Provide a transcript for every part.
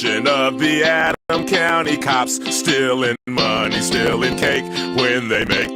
Corruption of the Adam County cops, stealing money, stealing cake when they make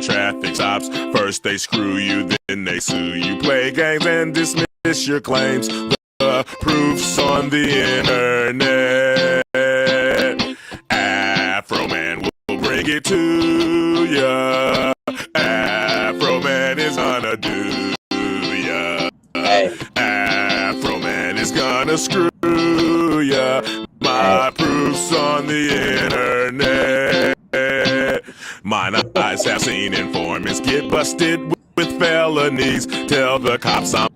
traffic stops. First they screw you, then they sue you. Play games and dismiss your claims. The proof's on the internet. Afro Man will bring it to ya. Afro Man is gonna do ya. Afro Man is gonna screw ya. My proof's on the internet. Mine eyes have seen informants get busted with felonies. Tell the cops I'm.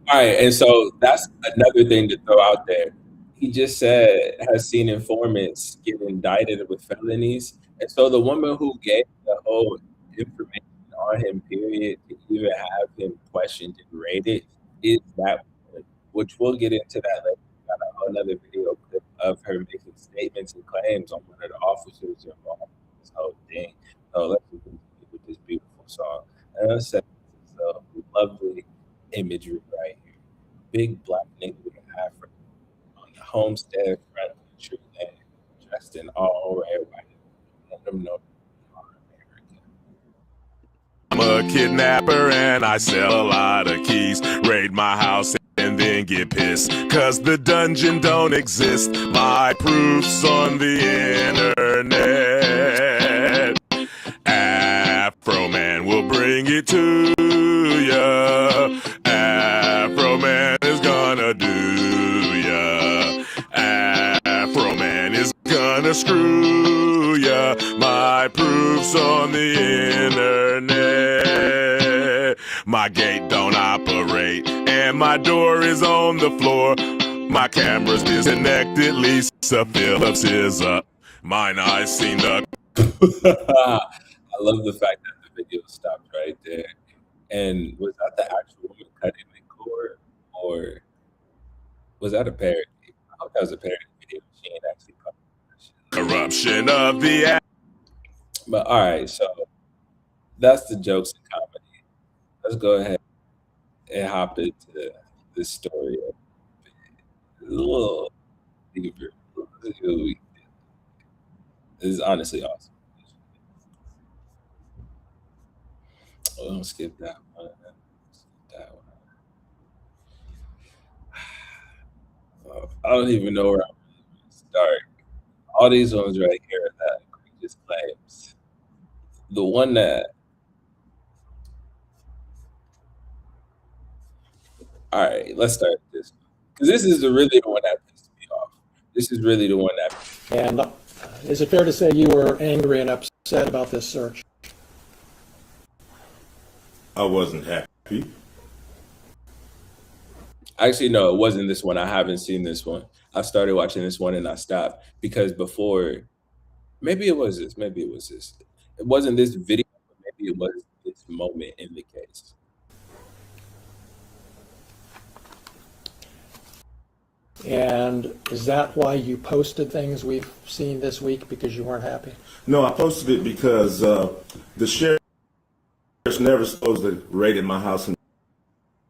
All right, and so that's another thing to throw out there. He just said has seen informants get indicted with felonies, and so the woman who gave the whole information on him, period, to even have him questioned and rated, is that woman, which we'll get into that later. Got a whole another video clip of her making statements and claims on one of the officers involved in this whole thing. So let's continue with this beautiful song. And I said, it's a lovely imagery right here. Big black nigga with an afro on the homestead front of the tree land, dressed in all red, white. Let them know you are American. I'm a kidnapper and I sell a lot of keys. Raid my house and then get pissed, cause the dungeon don't exist. My proof's on the internet. Afro Man will bring it to ya. Afro Man is gonna do ya. Afro Man is gonna screw ya. My proof's on the internet. My gate don't operate and my door is on the floor. My camera's disconnected. Lisa Phillips is up. Mine eyes seen the. I love the fact that the video stopped right there. And was that the actual woman cutting in court, or was that a parody? I hope that was a parody video. She ain't actually published that shit. Corruption of the. But all right, so that's the jokes and comedy. Let's go ahead and hop into this story a little deeper. This is honestly awesome. Oh, don't skip that one. Skip that one. I don't even know where I'm going to start. All these ones right here are that egregious claims. The one that, all right, let's start with this one. Because this is really the one that pissed me off. This is really the one that. And is it fair to say you were angry and upset about this search? I wasn't happy. Actually, no, it wasn't this one. I haven't seen this one. I started watching this one and I stopped because before, maybe it was this. Maybe it was this. It wasn't this video, but maybe it was this moment in the case. And is that why you posted things we've seen this week, because you weren't happy? No, I posted it because the sheriff never supposed to raided my house. And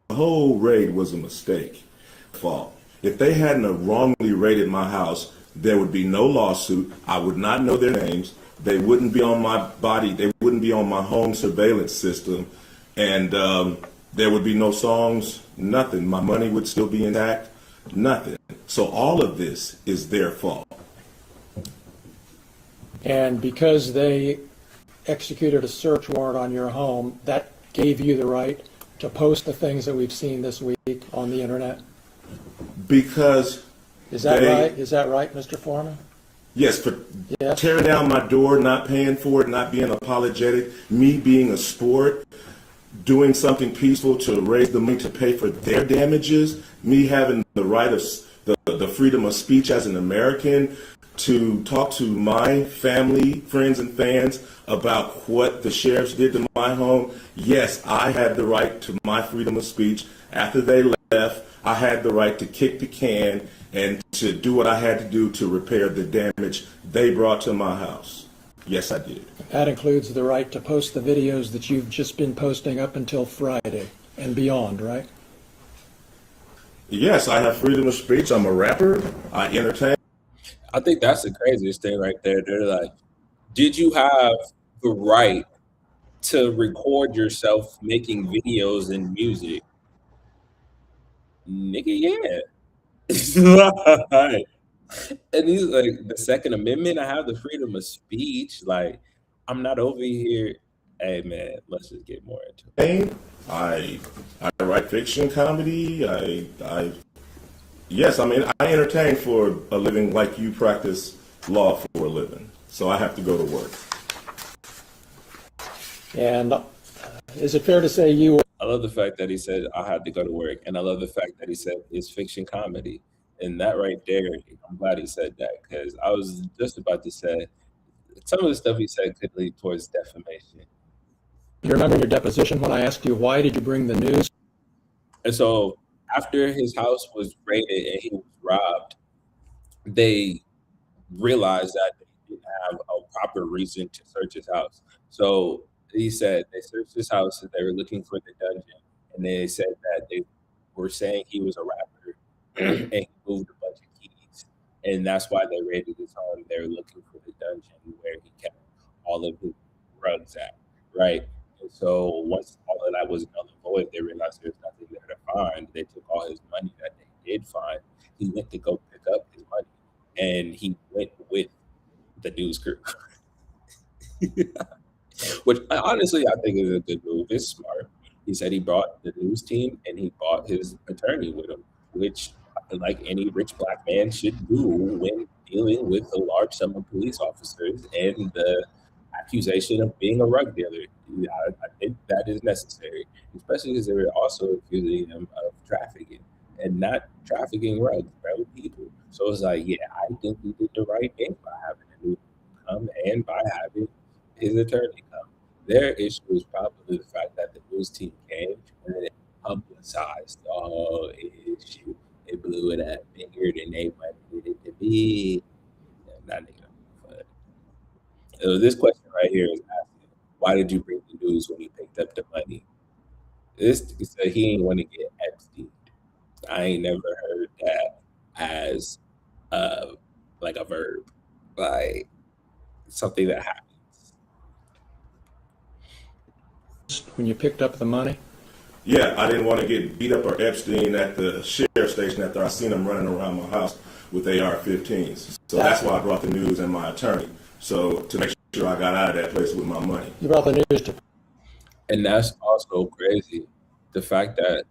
the whole raid was a mistake. Fault. If they hadn't have wrongly raided my house, there would be no lawsuit. I would not know their names. They wouldn't be on my body. They wouldn't be on my home surveillance system. And there would be no songs, nothing. My money would still be intact, nothing. So all of this is their fault. And because they executed a search warrant on your home, that gave you the right to post the things that we've seen this week on the internet? Because Is that right? Is that right, Mr. Foreman? yes, for Yes. tearing down my door, not paying for it, not being apologetic, me being a sport, doing something peaceful to raise the money to pay for their damages, me having the right of the freedom of speech as an American to talk to my family, friends, and fans about what the sheriffs did to my home. Yes, I had the right to my freedom of speech. After they left, I had the right to kick the can and to do what I had to do to repair the damage they brought to my house. Yes, I did. That includes the right to post the videos that you've just been posting up until Friday and beyond, right? Yes, I have freedom of speech. I'm a rapper. I entertain. I think that's the craziest thing right there. They're like, did you have the right to record yourself making videos and music? Nigga, yeah. Like, and he's like, the Second Amendment, I have the freedom of speech. Like, I'm not over here. Hey, man, let's just get more into it. I write fiction, comedy. Yes, I mean, I entertain for a living like you practice law for a living. So I have to go to work. And is it fair to say you I love the fact that he said I had to go to work, and I love the fact that he said it's fiction comedy. And that right there, I'm glad he said that, because I was just about to say some of the stuff he said could lead towards defamation. you remember in your deposition when I asked you why did you bring the news? And so after his house was raided and he was robbed, they realized that they didn't have a proper reason to search his house. So he said they searched his house and they were looking for the dungeon. And they said that they were saying he was a rapper and he moved a bunch of keys. And that's why they raided his home. They were looking for the dungeon where he kept all of his rugs at, right? And so once all of that was null and void, they realized there's nothing there to find. They took all his money that they did find. He went to go pick up his money, and he went with the news crew. Which honestly I think is a good move. It's smart. He said he brought the news team and he brought his attorney with him, which like any rich black man should do when dealing with a large sum of police officers and the accusation of being a rug dealer. I think that is necessary, especially because they were also accusing him of trafficking and not trafficking rugs, but people. So it's like, yeah, I think he did the right thing by having the news come and by having his attorney come. Their issue is probably the fact that the news team came and then it publicized the whole issue. It blew it up bigger than they wanted it to be. Not nigga. So this question right here is asking, why did you bring the news when he picked up the money? This said he ain't want to get Epstein. I ain't never heard that as like a verb, like something that happens. When you picked up the money? Yeah, I didn't want to get beat up or Epstein at the sheriff station after I seen him running around my house with AR-15s. So that's why I brought the news and my attorney. So to make sure I got out of that place with my money. You brought the news to. And that's also crazy. The fact that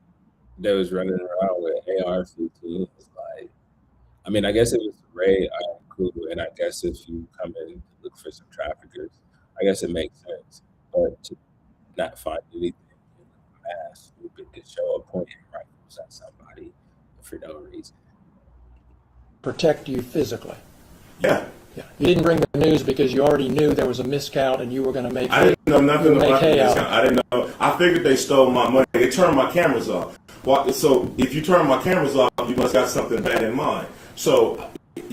they was running around with AR-15 is like, I mean, I guess if it's a raid, I'm cool. And I guess if you come in to look for some traffickers, I guess it makes sense. But to not find anything in a mass stupid to show up pointing rifles at somebody for no reason. Protect you physically. Yeah. Yeah. You didn't bring the news because you already knew there was a miscount and you were going to make. I didn't know nothing about hay this. out. I didn't know. I figured they stole my money. They turned my cameras off. Well, so if you turn my cameras off, you must got something bad in mind. So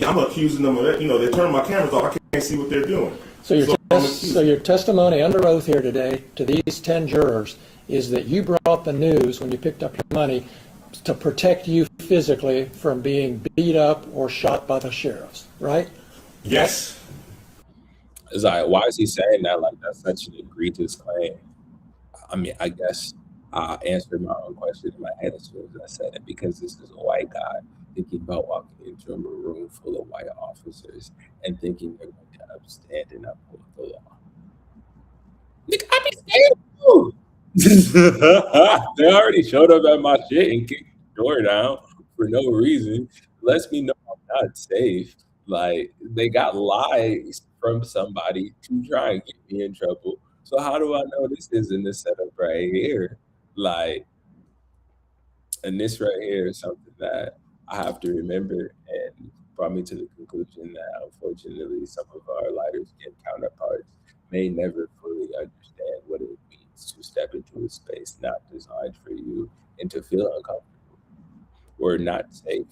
I'm accusing them of that. You know, they turned my cameras off. I can't see what they're doing. So your testimony under oath here today to these 10 jurors is that you brought the news when you picked up your money to protect you physically from being beat up or shot by the sheriffs, right? Yes. It's like, why is he saying that? Like, that's such an egregious claim. I mean, I guess I answered my own question in my head as soon as I said it, because this is a white guy thinking about walking into a room full of white officers and thinking they're going to upstand and uphold the law. Nigga, I be scared too. They already showed up at my shit and kicked the door down for no reason. Lets me know I'm not safe. Like, they got lies from somebody to try and get me in trouble. So how do I know this isn't the setup right here? Like, and this right here is something that I have to remember, and brought me to the conclusion that unfortunately some of our lighter skinned counterparts may never fully understand what it means to step into a space not designed for you and to feel uncomfortable or not safe.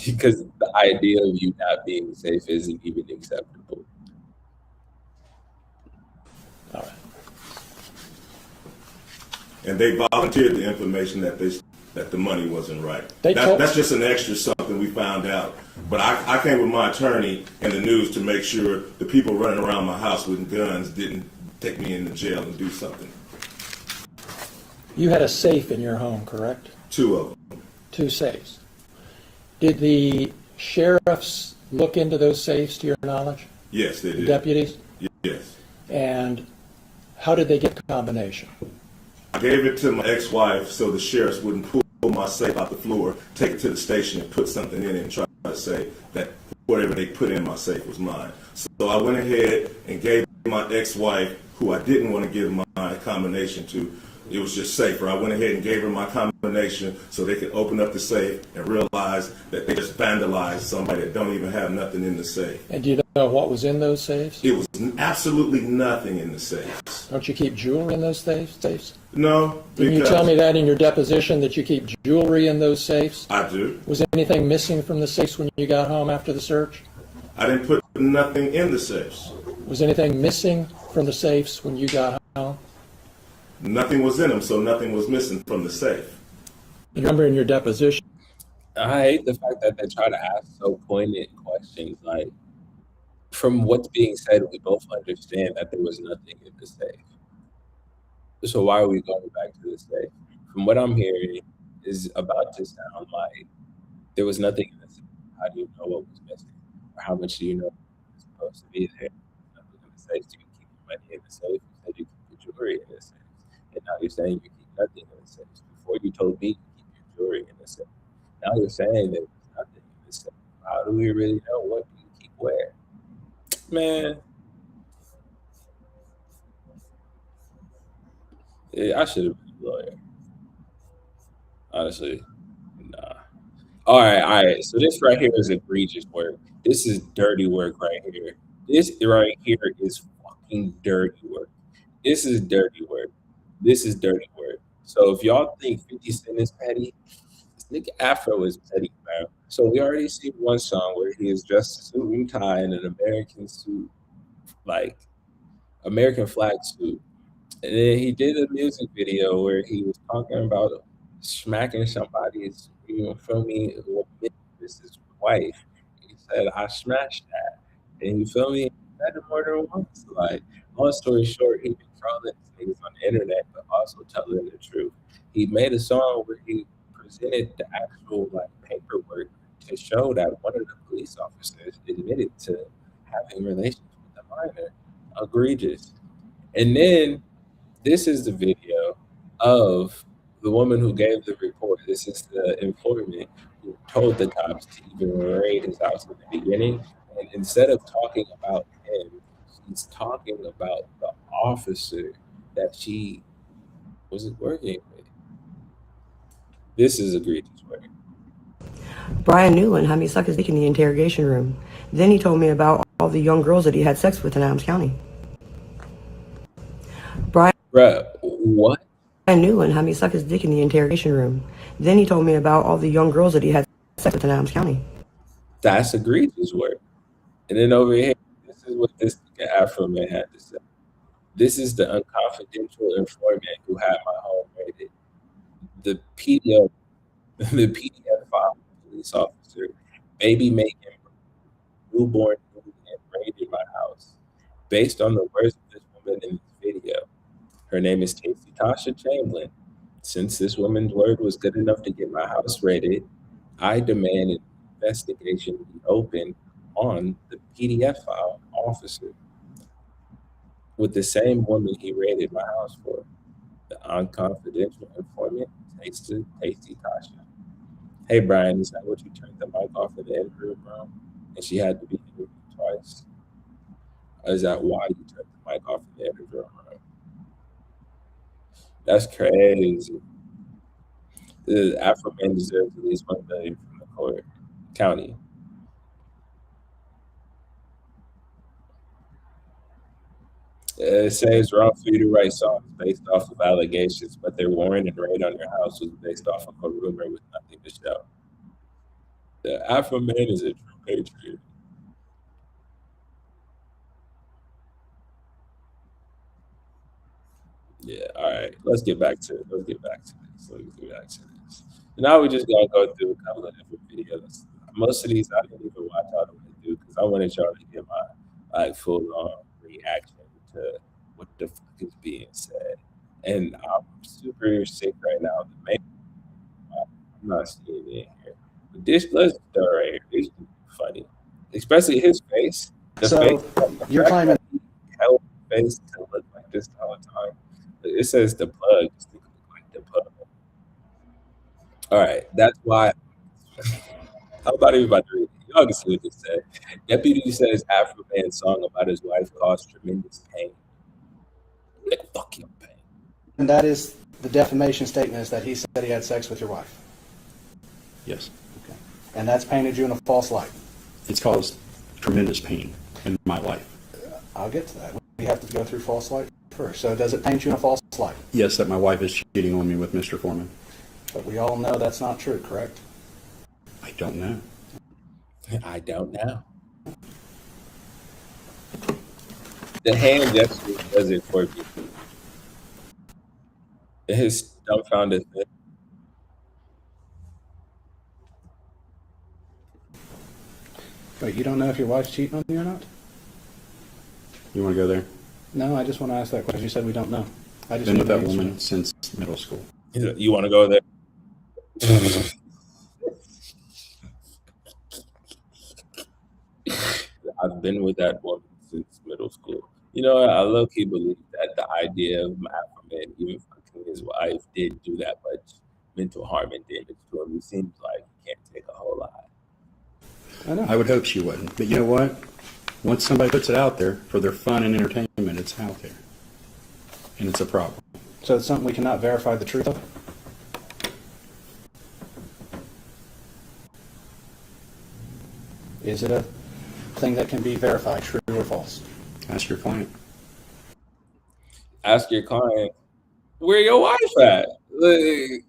Because the idea of you not being safe isn't even acceptable. All right. And they volunteered the information that the money wasn't right. They told- That's just an extra something we found out. But I came with my attorney and the news to make sure the people running around my house with guns didn't take me into jail and do something. You had a safe in your home, correct? 2 of them. 2 safes. Did the sheriffs look into those safes, to your knowledge? Yes, they The did. deputies? Yes. And how did they get the combination? I gave it to my ex-wife so the sheriffs wouldn't pull my safe out the floor, take it to the station and put something in it and try to say that whatever they put in my safe was mine. So I went ahead and gave my ex-wife, who I didn't want to give my combination to, it was just safer. I went ahead and gave her my combination so they could open up the safe and realize that they just vandalized somebody that don't even have nothing in the safe. And do you know what was in those safes? It was absolutely nothing in the safes. Don't you keep jewelry in those safes? No, Didn't you tell me that in your deposition, that you keep jewelry in those safes? I do. Was anything missing from the safes when you got home after the search? I didn't put nothing in the safes. Was anything missing from the safes when you got home? Nothing was in them, so nothing was missing from the safe. You remember in your deposition, I hate the fact that they try to ask so poignant questions. Like, from what's being said, we both understand that there was nothing in the safe. So why are we going back to the safe? From what I'm hearing, is about to sound like there was nothing in the safe. How do you know what was missing? Or how much do you know was supposed to be there? Nothing in the safe. Do you keep your money in the safe? You said you keep your jewelry in the safe. And now you're saying you keep nothing in the safe. Before you told me you keep your jewelry in the safe. Now you're saying that there's nothing in the safe. How do we really know what you keep where? Man. Yeah, I should have been a lawyer. Honestly, nah. All right. So this right here is egregious work. This is dirty work right here. This right here is fucking dirty work. This is dirty work. This is dirty work. So if y'all think 50 Cent is petty, this nigga Afro is petty, man. So we already see one song where he is dressed in suit and tie in an American suit, like American flag suit. And then he did a music video where he was talking about smacking somebody's, feel me, this is wife. He said, I smashed that. And you feel me? He said it more than once. Like, long story short, he been trolling these niggas on the internet, but also telling the truth. He made a song where he presented the actual paperwork to show that one of the police officers admitted to having relations with a minor. Egregious. And then this is the video of the woman who gave the report. This is the informant who told the cops to even raid his house in the beginning. And instead of talking about him, she's talking about the officer that she was working with. This is egregious work. Brian Newland had me suck his dick in the interrogation room. Then he told me about all the young girls that he had sex with in Adams County. Bruh, what? Brian Newland had me suck his dick in the interrogation room. Then he told me about all the young girls that he had sex with in Adams County. That's egregious work. And then over here, this is what this Afro man had to say. This is the unconfidential informant who had my home raided. The PDF file police officer, baby making newborn and raided my house. Based on the words of this woman woman in this video. Her name is Tasty Tasha Chamberlain. Since this woman's word was good enough to get my house raided, I demand an investigation be opened on the PDF file officer with the same woman he raided my house for. The unconfidential informant, Tasty Tasha. Hey, Brian, is that what you turned the mic off in the interview room? And she had to be interviewed twice? Or is that why you turned the mic off in the interview room? That's crazy. The Afro man deserves at least $1 million from the county. It says wrong for you to write songs based off of allegations, but their warrant and raid on your house was based off of a rumor with nothing to show. The Afro man is a true patriot. Yeah, all right. Let's get back to this. Now we're just gonna go through a couple of different videos. Most of these I didn't even watch all the way through because I wanted y'all to get my full on reaction to what the fuck is being said. And I'm super sick right now. I'm not seeing it in here. But this, let's go right here. This is funny, especially his face. You're claiming hell face to look like this all the time. It says the plug. Just look like the plug. All right, that's why. How about everybody read it? Y'all can see what this said. Deputy says Afro man song about his wife caused tremendous pain. Like fucking pain. and that is the defamation statement is that he said he had sex with your wife. Yes. Okay. And that's painted you in a false light. It's caused tremendous pain in my life. I'll get to that. We have to go through false light first. So does it paint you in a false light? Yes, that my wife is cheating on me with Mr. Foreman. But we all know that's not true, correct? I don't know. I don't know. The hand gesture does it for me. His dumbfounded thing. Wait, you don't know if your wife's cheating on you or not? You want to go there? No, I just want to ask that question. You said we don't know. I just Been with need that an answer. woman since middle school. You want to go there? I've been with that woman since middle school. You know, I low-key believe that the idea of my Afro man, even fucking his wife, did do that much mental harm and damage to him. It seems like he can't take a whole lot. I know. I would hope she wouldn't. But you know what? Once somebody puts it out there for their fun and entertainment, it's out there. And it's a problem. So it's something we cannot verify the truth of? Is it a thing that can be verified, true or false? Ask your client. Ask your client, where your wife at? Like-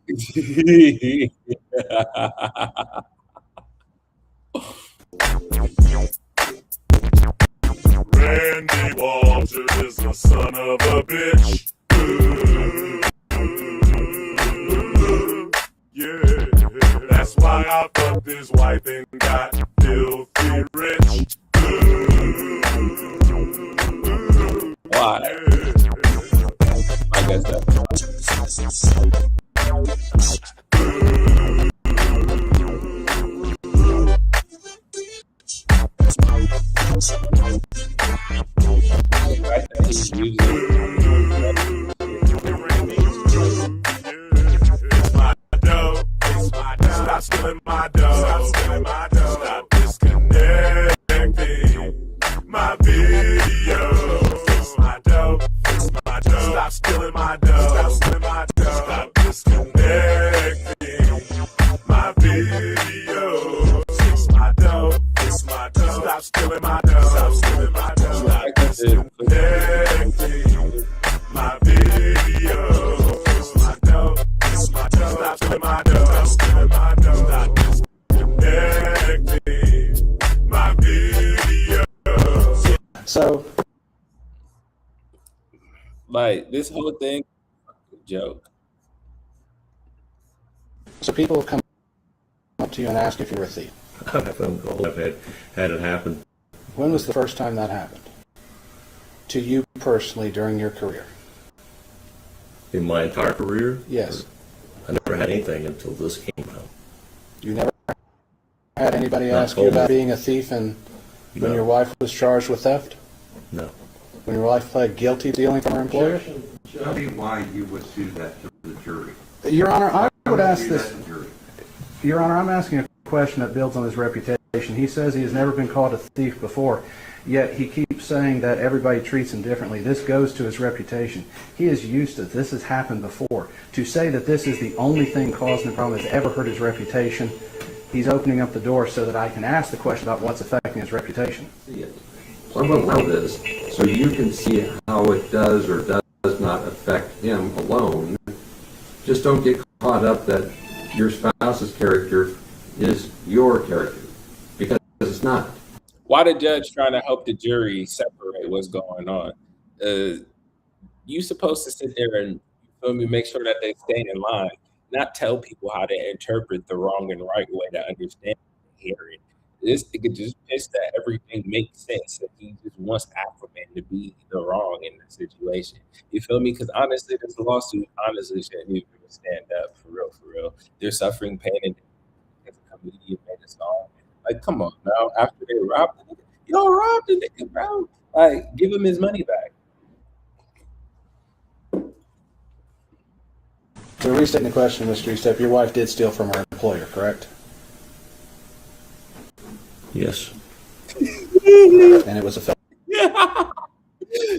Randy Walters is a son of a bitch. Yeah, that's why I fucked his wife and got filthy rich. Why? I guess that's right that he's using It's my dough. It's my dough. Stop stealing my dough. Stop stealing my dough. Stop disconnecting my video. It's my dough. It's my dough. Stop stealing my dough. Stop stealing my dough. Stop disconnecting my video. It's my dough. It's my dough. Stop stealing my dough. Stop stealing my dough. Stop disconnecting my video. It's my dough. It's my dough. Stop stealing my dough. Stop stealing my dough. Stop disconnecting my video. So, like this whole thing a joke. so people come up to you and ask if you're a thief. I've had phone calls. I've had it happen. When was the first time that happened? To you personally during your career? In my entire career, Yes. I never had anything until this came out. You never had anybody Not ask you told me. about being a thief and when No. your wife was charged with theft? No. When your wife pled guilty to stealing from her employer? Tell me why you would do that to the jury. Your Honor, I would ask Do that this. to the jury. Your Honor, I'm asking a question that builds on his reputation. He says he has never been called a thief before, yet he keeps saying that everybody treats him differently. This goes to his reputation. He is used to this. Has happened before. To say that this is the only thing causing the problem has ever hurt his reputation, he's opening up the door so that I can ask the question about what's affecting his reputation. Someone know this, so you can see how it does or does not affect him alone. Just don't get caught up that your spouse's character is your character, because it's not. Why the judge trying to help the jury separate what's going on? You supposed to sit there and, you feel me, make sure that they stay in line, not tell people how to interpret the wrong and right way to understand the hearing. This nigga just pissed that everything makes sense, and he just wants Aquaman to be the wrong in the situation. You feel me? Because honestly, this lawsuit honestly shouldn't even stand up for real, for real. They're suffering pain and because a comedian made a song. Like, come on now. After they robbed the nigga, y'all robbed the nigga, bro. Like, give him his money back. To restate the question, Mr. Eastep, your wife did steal from her employer, correct? Yes. And it was a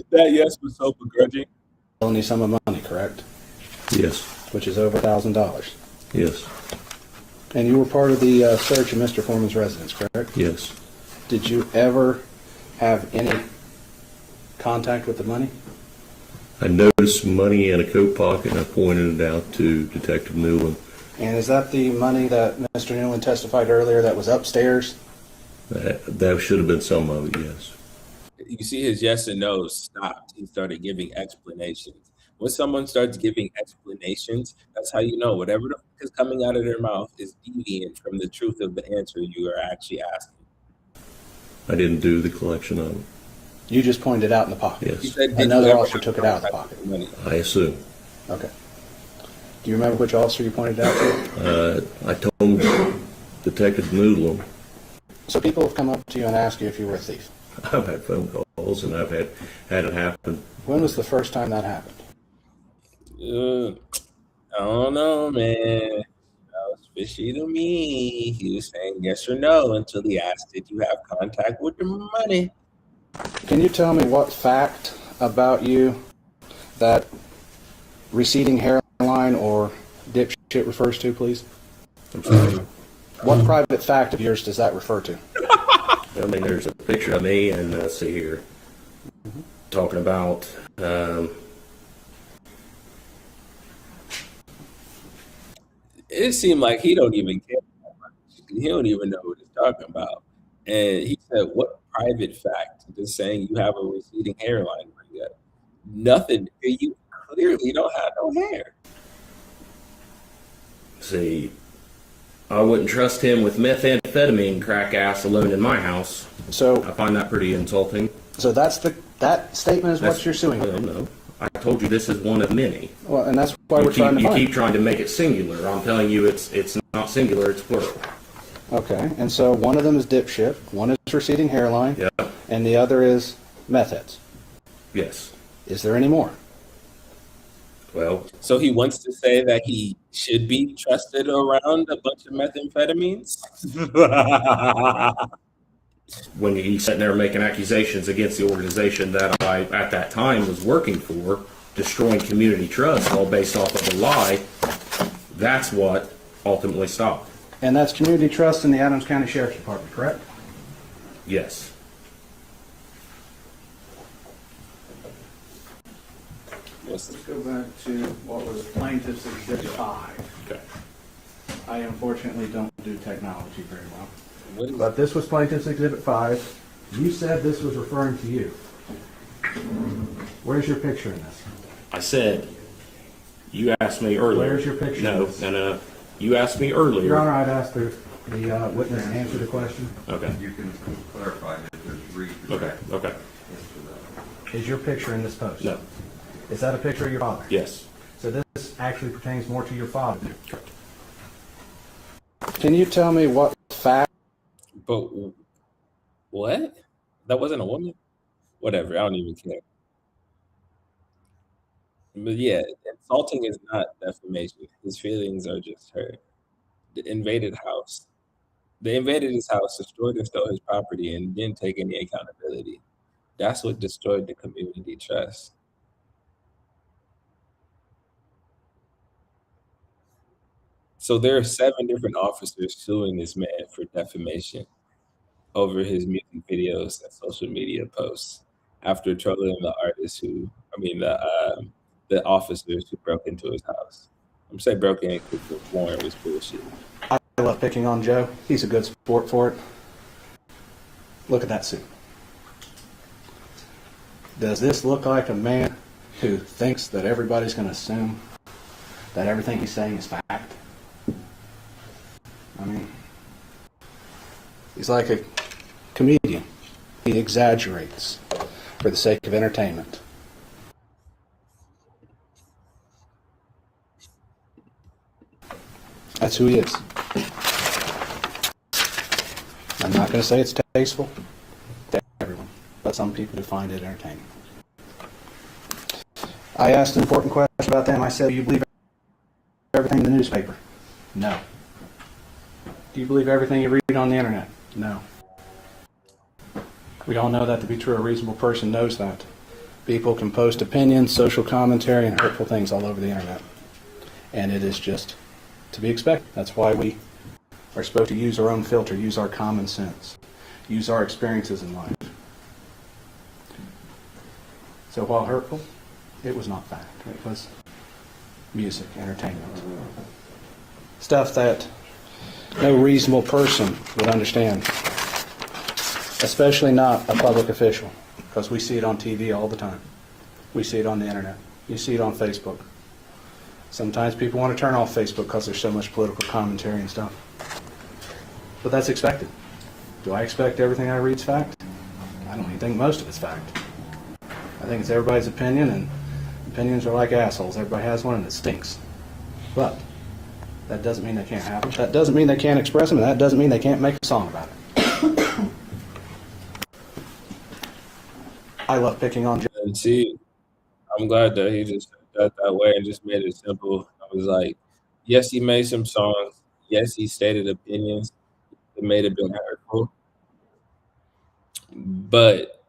That yes was so begrudging. felony sum of money, correct? Yes. Which is over $1,000. Yes. And you were part of the search of Mr. Foreman's residence, correct? Yes. Did you ever have any contact with the money? I noticed money in a coat pocket and I pointed it out to Detective Newland. And is that the money that Mr. Newland testified earlier that was upstairs? That should have been some of it, yes. You see his yes and no's stopped. He started giving explanations. When someone starts giving explanations, that's how you know whatever the fuck is coming out of their mouth is deviant from the truth of the answer you are actually asking. I didn't do the collection of it. You just pointed it out in the pocket. He Yes. said, "Did you Another ever officer have took it out of the contact pocket. with money?" I assume. Okay. Do you remember which officer you pointed it out to? I told Detective Newland. So people have come up to you and asked you if you were a thief. I've had phone calls and I've had it happen. When was the first time that happened? I don't know, man. That was fishy to me. He was saying yes or no until he asked, did you have contact with the money? Can you tell me what fact about you that receding hairline or dipshit refers to, please? I'm sorry. What private fact of yours does that refer to? I mean, there's a picture of me and let's see here. Talking about It seemed like he don't even care that much. He don't even know what he's talking about. And he said, what private fact does saying you have a receding hairline bring up? Nothing. You clearly don't have no hair. see, I wouldn't trust him with methamphetamine crack ass alone in my house. So, I find that pretty insulting. so that statement is what That's- you're suing No, him. no. I told you this is one of many. Well, and that's why You we're trying to keep, you find. keep trying to make it singular. I'm telling you, it's not singular. It's plural. Okay, and so one of them is dipshit, one is receding hairline, Yeah. and the other is meth heads. Yes. Is there any more? Well, So he wants to say that he should be trusted around a bunch of methamphetamines? when he's sitting there making accusations against the organization that I, at that time, was working for, destroying community trust, all based off of a lie, that's what ultimately stopped. And that's community trust in the Adams County Sheriff's Department, correct? Yes. Yes. Let's go back to what was Plaintiff's Exhibit 5. Okay. I unfortunately don't do technology very well. What is But this was Plaintiff's Exhibit 5. You said this was referring to you. Where's your picture in this? I said, you asked me earlier. Where's your picture? No, no. You asked me earlier. Your Honor, I'd ask the witness to answer the question. Okay. You can clarify that there's three. Okay. Okay. is your picture in this post? No. Is that a picture of your father? Yes. So this actually pertains more to your father. Correct. Can you tell me what fact? But what? That wasn't a woman? Whatever, I don't even care. But yeah, insulting is not defamation. His feelings are just hurt. The invaded house. They invaded his house, destroyed and stole his property, and didn't take any accountability. That's what destroyed the community trust. So there are 7 different officers suing this man for defamation over his music videos and social media posts after trolling the the officers who broke into his house. I'm saying broke in because the warrant was bullshit. I love picking on Joe. He's a good sport for it. Look at that suit. Does this look like a man who thinks that everybody's going to assume that everything he's saying is fact? I mean, he's like a comedian. He exaggerates for the sake of entertainment. That's who he is. I'm not going to say it's tasteful to everyone, but some people do find it entertaining. I asked an important question about them. I said, do you believe everything in the newspaper? No. Do you believe everything you read on the internet? No. We all know that to be true. A reasonable person knows that. People can post opinions, social commentary, and hurtful things all over the internet. And it is just to be expected. That's why we are supposed to use our own filter, use our common sense, use our experiences in life. So while hurtful, it was not fact. It was music, entertainment. Stuff that no reasonable person would understand, especially not a public official, because we see it on TV all the time. We see it on the internet. You see it on Facebook. Sometimes people want to turn off Facebook because there's so much political commentary and stuff. But that's expected. Do I expect everything I read is fact? I don't even think most of it's fact. I think it's everybody's opinion, and opinions are like assholes. Everybody has one and it stinks. But that doesn't mean they can't have them. That doesn't mean they can't express them, and that doesn't mean they can't make a song about it. I love picking on Joe. And see, I'm glad that he just got that way and just made it simple. I was like, yes, he made some songs. Yes, he stated opinions. It made it bit hurtful. But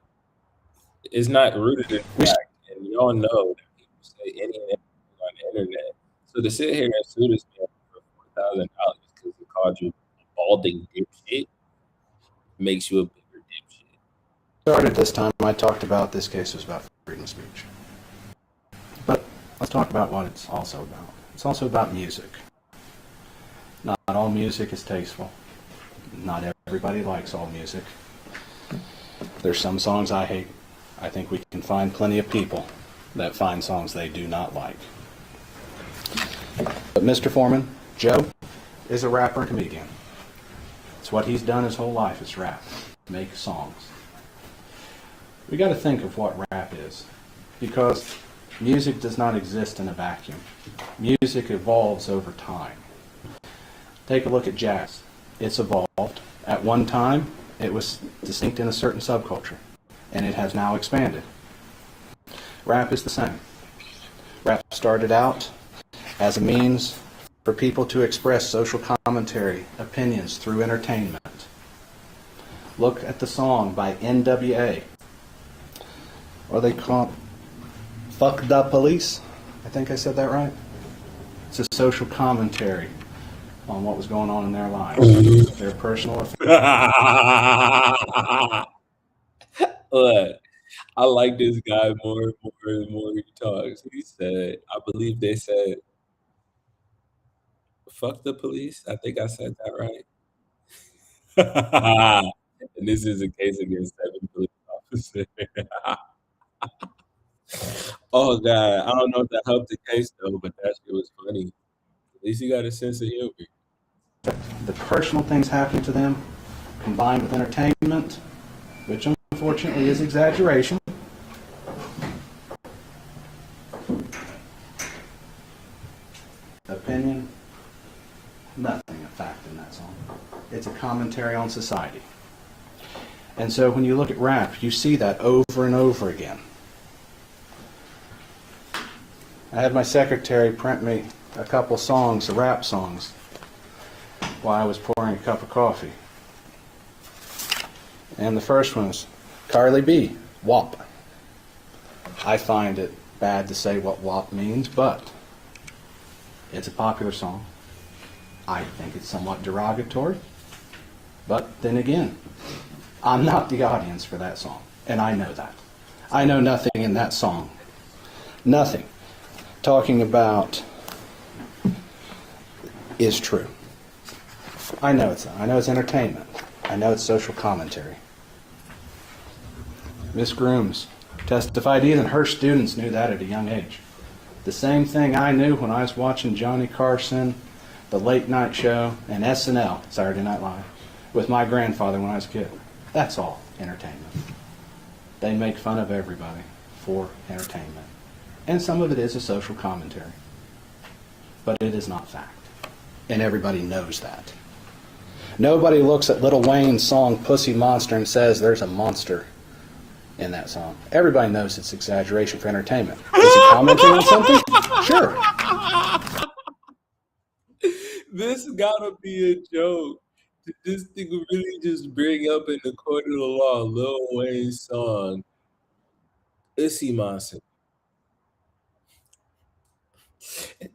it's not rooted in fact. And you all know that people say anything on the internet. So to sit here and sue this man for $4,000 because he called you a balding dipshit makes you a bigger dipshit. Started this time, I talked about this case was about freedom of speech. But let's talk about what it's also about. It's also about music. Not all music is tasteful. Not everybody likes all music. There's some songs I hate. I think we can find plenty of people that find songs they do not like. But Mr. Foreman, Joe, is a rapper and comedian. It's what he's done his whole life is rap, make songs. We got to think of what rap is, because music does not exist in a vacuum. Music evolves over time. Take a look at jazz. It's evolved. At one time, it was distinct in a certain subculture, and it has now expanded. Rap is the same. Rap started out as a means for people to express social commentary, opinions through entertainment. Look at the song by NWA. Or they call it Fuck the Police. I think I said that right. It's a social commentary on what was going on in their lives, their personal affairs. Look, I like this guy more and more and more he talks. He said, I believe they said, fuck the police. I think I said that right. And this is a case against 7 police officers. Oh, God. I don't know if that helped the case, though, but that shit was funny. At least he got a sense of humor. The personal things happening to them, combined with entertainment, which unfortunately is exaggeration, fact in that song. It's a commentary on society. And so when you look at rap, you see that over and over again. I had my secretary print me a couple songs, rap songs, while I was pouring a cup of coffee. And the first one was Carly B, WAP. I find it bad to say what WAP means, but it's a popular song. I think it's somewhat derogatory, but then again, I'm not the audience for that song, and I know that. I know nothing in that song. Nothing talking about is true. I know it's entertainment. I know it's social commentary. Miss Grooms testified even her students knew that at a young age. The same thing I knew when I was watching Johnny Carson, The Late Night Show, and SNL, Saturday Night Live, with my grandfather when I was a kid. That's all entertainment. They make fun of everybody for entertainment. And some of it is a social commentary. But it is not fact. And everybody knows that. Nobody looks at Lil Wayne's song Pussy Monster and says there's a monster in that song. Everybody knows it's exaggeration for entertainment. Is he commenting on something? Sure. This gotta be a joke. This thing would really just bring up in the court of the law Lil Wayne's song, Pussy Monster.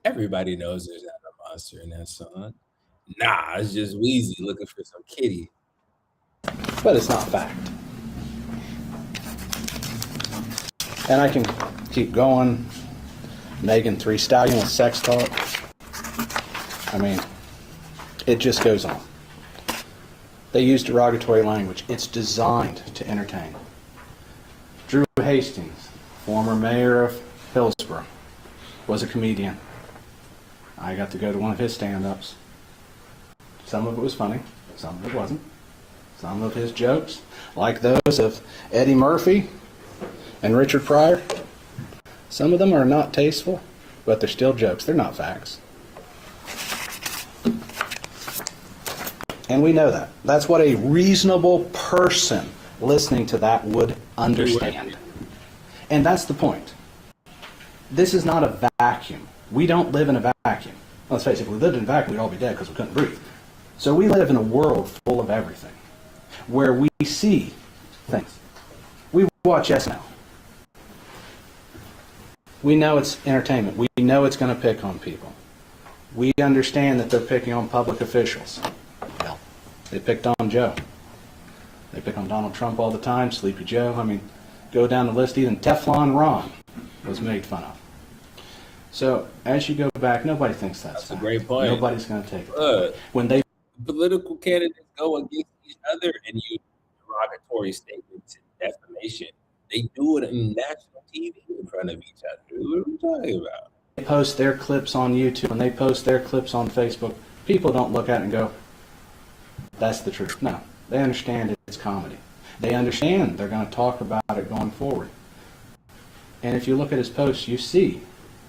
Everybody knows there's not a monster in that song. Nah, it's just Weezy looking for some kitty. But it's not fact. And I can keep going. Megan Thee Stallion with sex talk. I mean, it just goes on. They use derogatory language. It's designed to entertain. Drew Hastings, former mayor of Hillsborough, was a comedian. I got to go to one of his stand-ups. Some of it was funny, some of it wasn't. Some of his jokes, like those of Eddie Murphy and Richard Pryor, some of them are not tasteful, but they're still jokes. They're not facts. And we know that. That's what a reasonable person listening to that would understand. And that's the point. This is not a vacuum. We don't live in a vacuum. Let's face it, if we lived in a vacuum, we'd all be dead because we couldn't breathe. So we live in a world full of everything, where we see things. We watch SNL. We know it's entertainment. We know it's going to pick on people. We understand that they're picking on public officials. Well, they picked on Joe. They pick on Donald Trump all the time, Sleepy Joe. I mean, go down the list, even Teflon Ron was made fun of. So as you go back, nobody thinks that's a great point. Nobody's going to take it. When they Political candidates go against each other and use derogatory statements and defamation. They do it on national TV in front of each other. What are we talking about? They post their clips on YouTube and they post their clips on Facebook. People don't look at it and go, that's the truth. No, they understand it's comedy. They understand they're going to talk about it going forward. And if you look at his posts, you see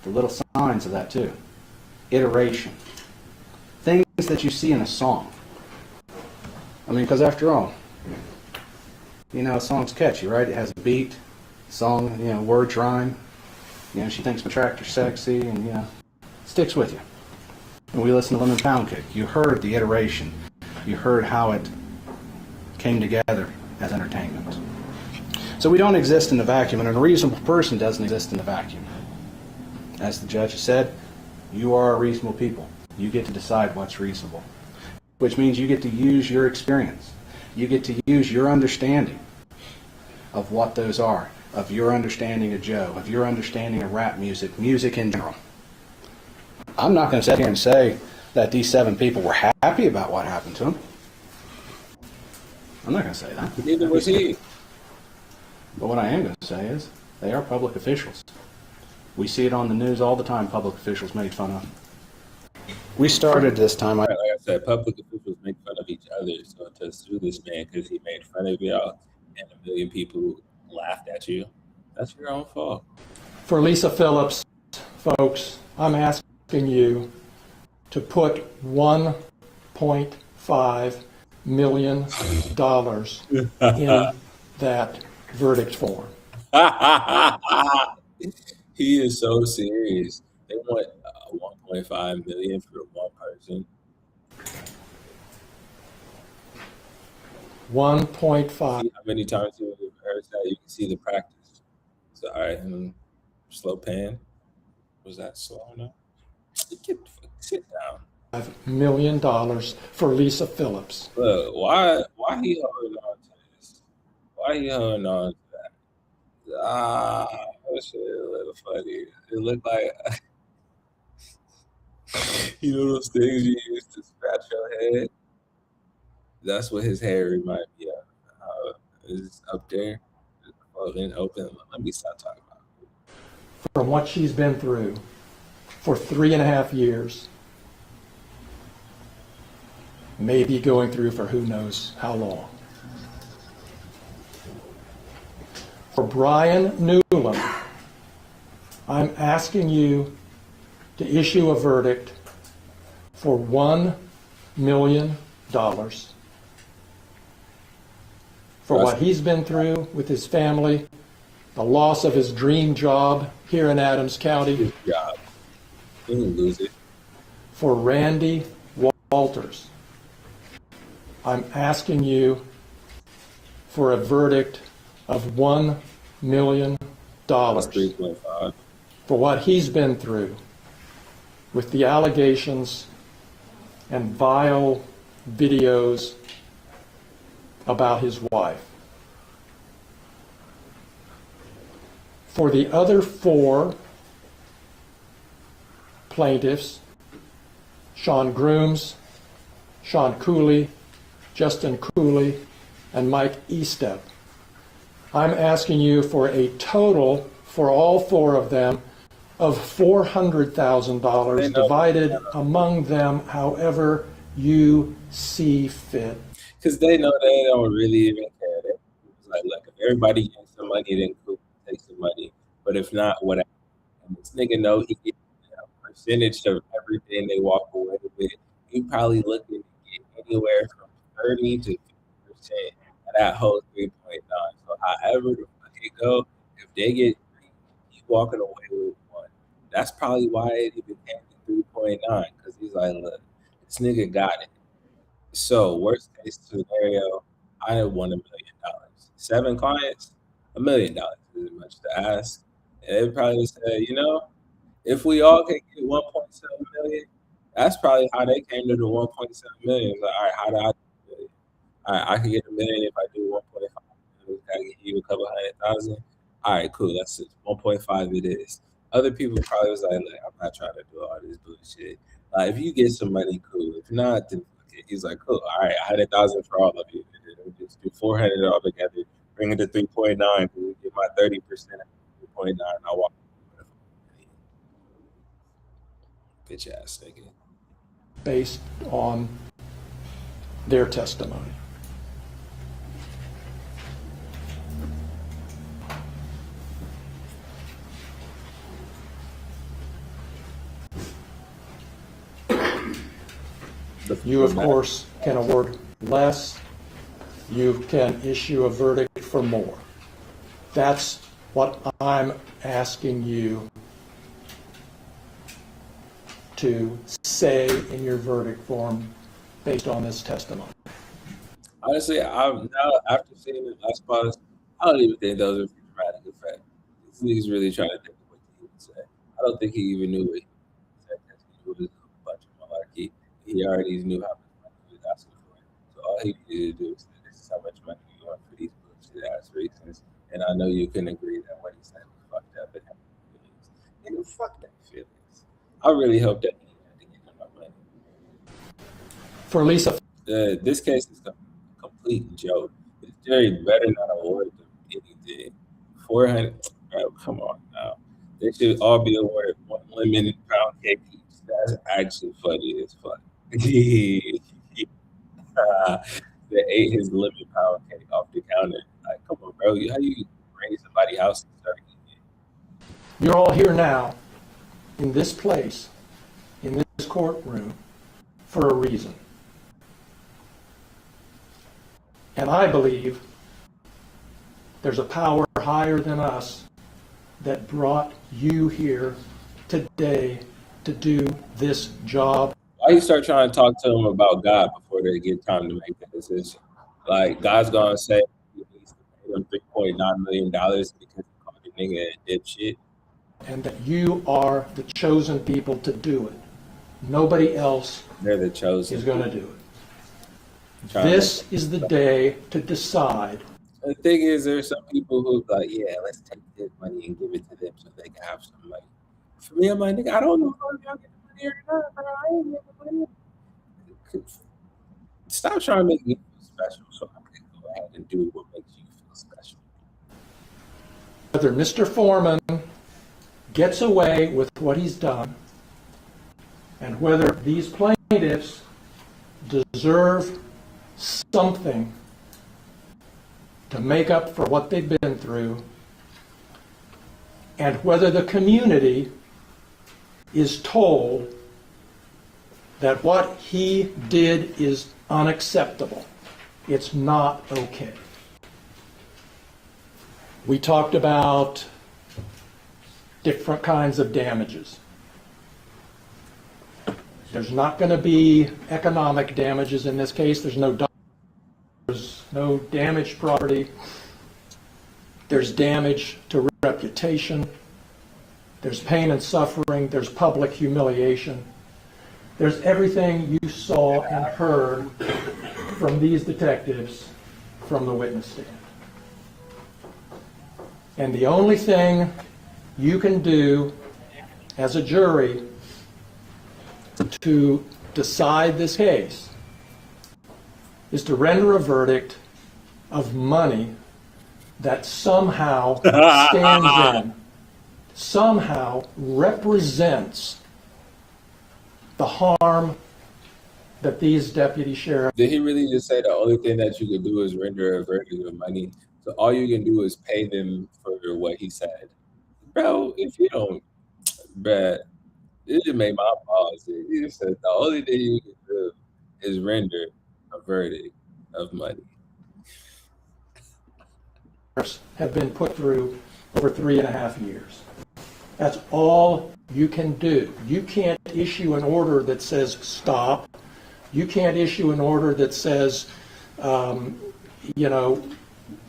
the little signs of that too. Iteration. Things that you see in a song. I mean, because after all, you know, a song's catchy, right? It has a beat, song, you know, words rhyme. You know, she thinks my tractor's sexy, and, you know, sticks with you. When we listen to Lemon Pound Cake, you heard the iteration. You heard how it came together as entertainment. So we don't exist in a vacuum, and a reasonable person doesn't exist in a vacuum. As the judge has said, you are a reasonable people. You get to decide what's reasonable, which means you get to use your experience. You get to use your understanding of what those are, of your understanding of Joe, of your understanding of rap music, music in general. I'm not going to sit here and say that these 7 people were happy about what happened to them. I'm not going to say that. Neither was he. But what I am going to say is they are public officials. We see it on the news all the time, public officials made fun of. We started this time. Like I said, public officials make fun of each other. So to sue this man because he made fun of y'all and a million people laughed at you, that's your own fault. For Lisa Phillips, folks, I'm asking you to put one $1.5 million in that verdict form. He is so serious. They want 1.5 million for one person. 1.5. See how many times you heard that? You can see the practice. So, all right, slow pan. Was that slow enough? Sit down. $5 million for Lisa Phillips. Look, why he holding on to this? Why he holding on to that? That shit a little funny. It looked like you know those things you use to scratch your head? That's what his hair reminded me of. It's up there. Open. Let me stop talking about it. From what she's been through for 3.5 years, maybe going through for who knows how long. For Brian Newland, I'm asking you to issue a verdict for $1 million for what he's been through with his family, the loss of his dream job here in Adams County. His job. He didn't lose it. For Randy Walters, I'm asking you for a verdict of $1 million That's 3.5. for what he's been through with the allegations and vile videos about his wife. For the other 4 plaintiffs, Sean Grooms, Sean Cooley, Justin Cooley, and Mike Estep, I'm asking you for a total for all 4 of them of $400,000 divided among them however you see fit. Because they know they don't really even care. It's like, look, if everybody gets some money, then cool, take some money. But if not, whatever. And this nigga know he gets a percentage of everything they walk away with. He probably looking to get anywhere from 30 to 50% of that whole 3.9. So however the fuck it go, if they get 3, he's walking away with 1. That's probably why it became the 3.9. Because he's like, look, this nigga got it. So worst case scenario, I have won $1 million. 7 clients, $1 million isn't much to ask. And they probably say, if we all can get 1.7 million, that's probably how they came to the 1.7 million. Like, all right, how do I do it? All right, I can get $1 million if I do 1.5 million. I can give you a couple $100,000. All right, cool. That's it. 1.5 it is. Other people probably was like, I'm not trying to do all this bullshit. Like, if you get some money, cool. If not, then he's like, cool. All right, 100,000 for all of you. Just do 400 all together. Bring it to 3.9. Get my 30% of 3.9. I'll walk. Bitch ass nigga. Based on their testimony. You, of course, can award less. You can issue a verdict for more. That's what I'm asking you to say in your verdict form based on this testimony. Honestly, now after seeing the last clause, I don't even think those are dramatic effect. This nigga's really trying to think of what he would say. I don't think he even knew what he said because he knew it was a bunch of malarkey. He already knew how much money he was asking for. So all he needed to do was say, this is how much money you want for these bullshit ass reasons. And I know you can agree that what he said was fucked up and had feelings. Nigga, fuck that feelings. I really hope that he had to get him my money. For Lisa. This case is a complete joke. This jury better not award them anything. 400, bro, come on now. They should all be awarded 1 lemon pound cake each. That's actually funny as fuck. They ate his lemon pound cake off the counter. Like, come on, bro. How you bring somebody's house and start eating it? You're all here now in this place, in this courtroom, for a reason. And I believe there's a power higher than us that brought you here today to do this job. Why you start trying to talk to them about God before they get time to make that decision? Like, God's gonna say he needs to pay them $3.9 million because he called the nigga a dipshit. And that you are the chosen people to do it. Nobody else They're the chosen. is going to do it. Trying to- This is the day to decide. The thing is, there's some people who like, yeah, let's take this money and give it to them so they can have some money. For me, I'm like, nigga, I don't know if y'all get the money or not, bro. I ain't getting the money. Stop trying to make me feel special so I can go ahead and do what makes you feel special. Whether Mr. Foreman gets away with what he's done, and whether these plaintiffs deserve something to make up for what they've been through, and whether the community is told that what he did is unacceptable. It's not okay. We talked about different kinds of damages. There's not going to be economic damages in this case. There's no damaged property. There's damage to reputation. There's pain and suffering. There's public humiliation. There's everything you saw and heard from these detectives from the witness stand. And the only thing you can do as a jury to decide this case is to render a verdict of money that somehow stands in, somehow represents the harm that these deputy sheriffs. Did he really just say the only thing that you could do is render a verdict of money? So all you can do is pay them for what he said. Bro, if you don't, bruh, it just made my balls sick. He just said the only thing you can do is render a verdict of money. have been put through over 3.5 years. That's all you can do. You can't issue an order that says stop. You can't issue an order that says,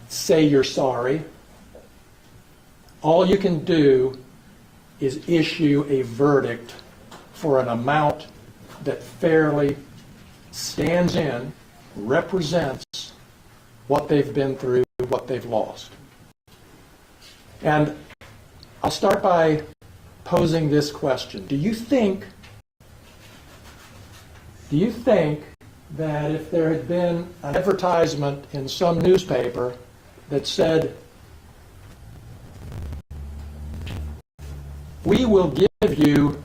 say you're sorry. All you can do is issue a verdict for an amount that fairly stands in, represents what they've been through, what they've lost. And I'll start by posing this question. Do you think that if there had been an advertisement in some newspaper that said, we will give you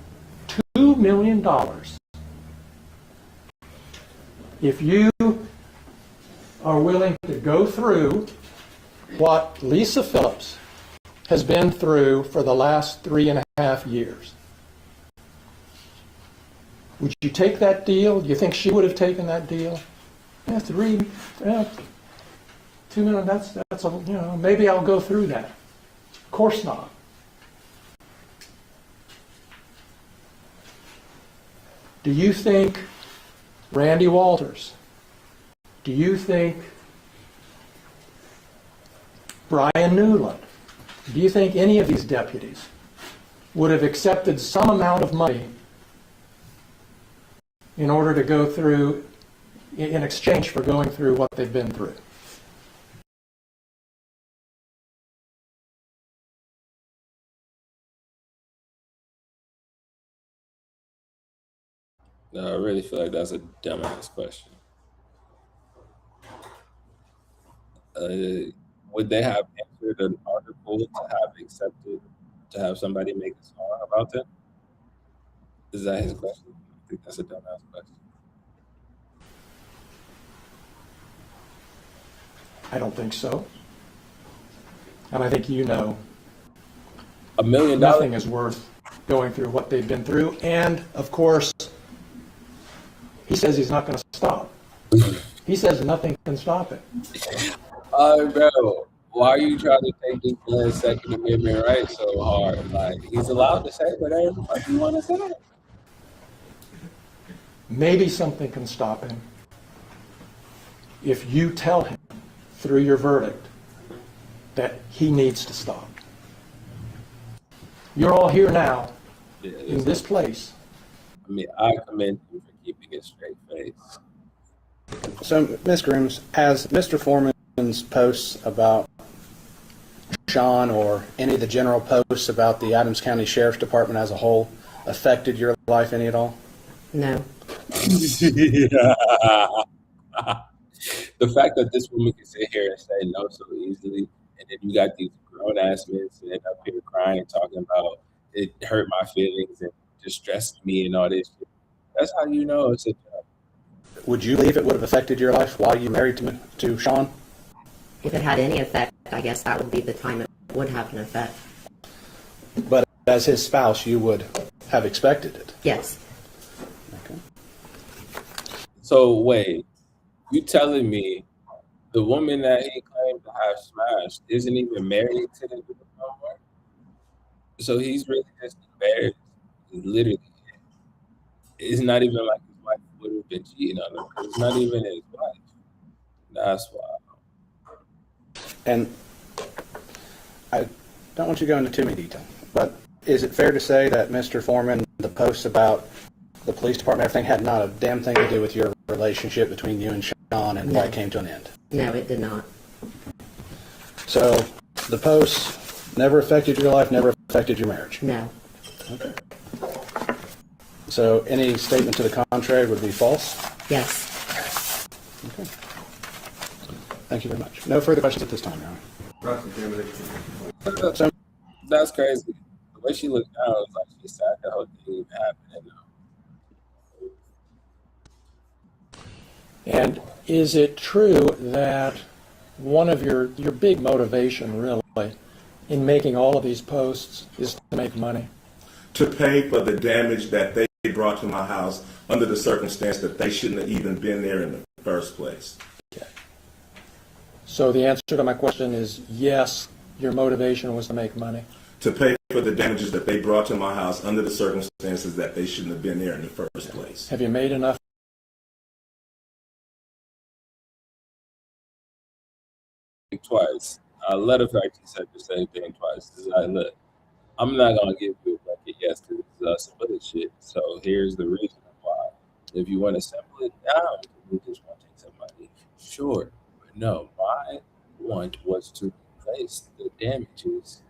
$2 million if you are willing to go through what Lisa Phillips has been through for the last 3.5 years? Would you take that deal? Do you think she would have taken that deal? Yeah, $2 million, that's a, maybe I'll go through that. Of course not. Do you think Randy Walters, do you think Brian Newland, do you think any of these deputies would have accepted some amount of money in order to go through, in exchange for going through what they've been through? No, I really feel like that's a dumbass question. Would they have answered an article to have accepted to have somebody make a song about them? Is that his question? I think that's a dumbass question. I don't think so. And I think $1 million? Nothing is worth going through what they've been through. And, of course, he says he's not going to stop. He says nothing can stop it. Bro, why are you trying to take this man's Second Amendment right so hard? Like, he's allowed to say whatever the fuck he want to say. Maybe something can stop him if you tell him through your verdict that he needs to stop. You're all here now in this place. I mean, I commend you for keeping a straight face. So, Ms. Grooms, has Mr. Foreman's posts about Sean or any of the general posts about the Adams County Sheriff's Department as a whole affected your life any at all? No. The fact that this woman can sit here and say no so easily, and then you got these grown ass men sitting up here crying and talking about it hurt my feelings and distressed me and all this shit. That's how you know it's a job. Would you believe it would have affected your life while you married to Sean? If it had any effect, I guess that would be the time it would have an effect. But as his spouse, you would have expected it. Yes. Okay. So wait, you telling me the woman that he claimed to have smashed isn't even married to the dude no more? So he's really just embarrassed. Literally, it's not even like his wife would have been cheating on him. It's not even his wife. That's why. And I don't want you to go into too many detail, but is it fair to say that Mr. Foreman, the posts about the police department, everything had not a damn thing to do with your relationship between you and Sean and why it came to an end? No, it did not. So the posts never affected your life, never affected your marriage? No. Okay. So any statement to the contrary would be false? Yes. Okay. Thank you very much. No further questions at this time, Your Honor. So, That's crazy. The way she looked down was like she sad the whole thing even happened. And is it true that one of your big motivation really in making all of these posts is to make money? To pay for the damage that they brought to my house under the circumstance that they shouldn't have even been there in the first place. Okay. So the answer to my question is yes, your motivation was to make money. To pay for the damages that they brought to my house under the circumstances that they shouldn't have been there in the first place. Have you made enough? Twice. I let her fact she said the same thing twice. It's like, look, I'm not gonna give you a bucket yes to some other shit. So here's the reason why. If you want to simple it down, we just want to take some money. Sure, but no, my want was to replace the damages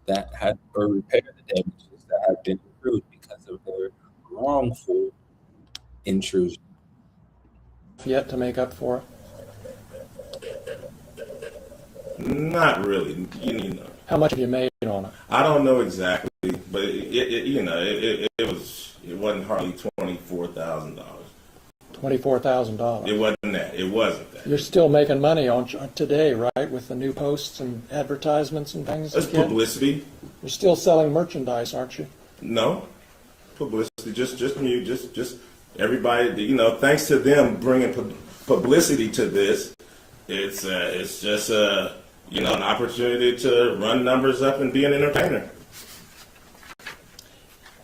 that had, or repair the damages that had been accrued because of their wrongful intrusion. Yet to make up for it? Not really, you know. How much have you made on it? I don't know exactly, but it wasn't hardly $24,000. $24,000. It wasn't that. It wasn't that. You're still making money on today, right? With the new posts and advertisements and things. That's publicity. You're still selling merchandise, aren't you? No, publicity. Just everybody. You know, thanks to them bringing publicity to this, it's just an opportunity to run numbers up and be an entertainer.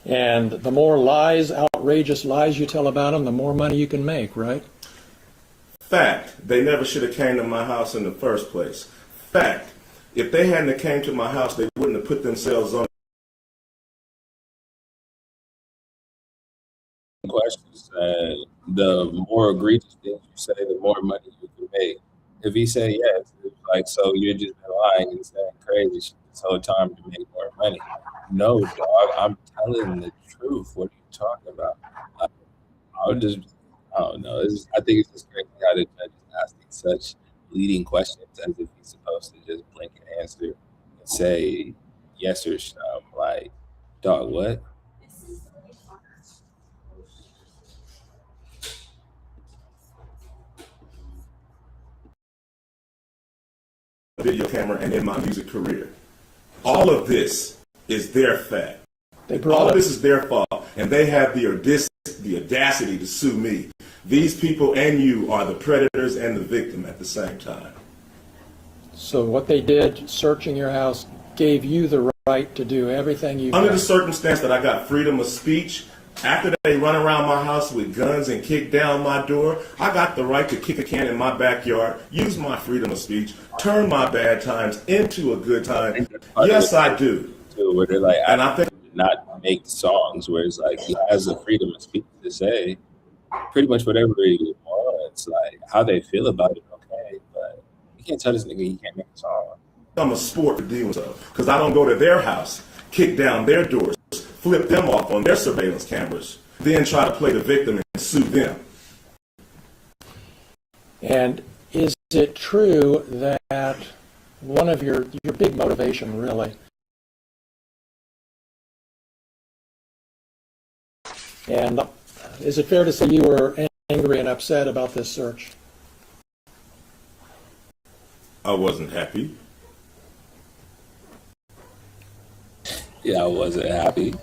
And the more lies, outrageous lies you tell about them, the more money you can make, right? Fact, they never should have came to my house in the first place. Fact, if they hadn't have came to my house, they wouldn't have put themselves on. Questions, the more egregious things you say, the more money you can make. If he said yes, it's like, so you're just lying and saying crazy shit this whole time to make more money. No, dog, I'm telling the truth. What are you talking about? I don't know. I think it's just crazy how the judge is asking such leading questions as if he's supposed to just blink and answer and say yes or no. Like, dog, what? Video camera and in my music career. All of this is their fact. All of this is their fault, and they have the audacity to sue me These people and you are the predators and the victim at the same time. So what they did, searching your house, gave you the right to do everything you Under done. the circumstance that I got freedom of speech, after they run around my house with guns and kick down my door, I got the right to kick a can in my backyard, use my freedom of speech, turn my bad times into a good time. Yes, I do. Too, where they're like, And I think not make songs where it's like he has the freedom of speech to say pretty much whatever he wants, like how they feel about it. Okay, but you can't tell this nigga he can't make a song. I'm a sport for doing so, because I don't go to their house, kick down their doors, flip them off on their surveillance cameras, then try to play the victim and sue them. And is it true that one of your big motivation, really, and is it fair to say you were angry and upset about this search? I wasn't happy. Yeah, I wasn't happy.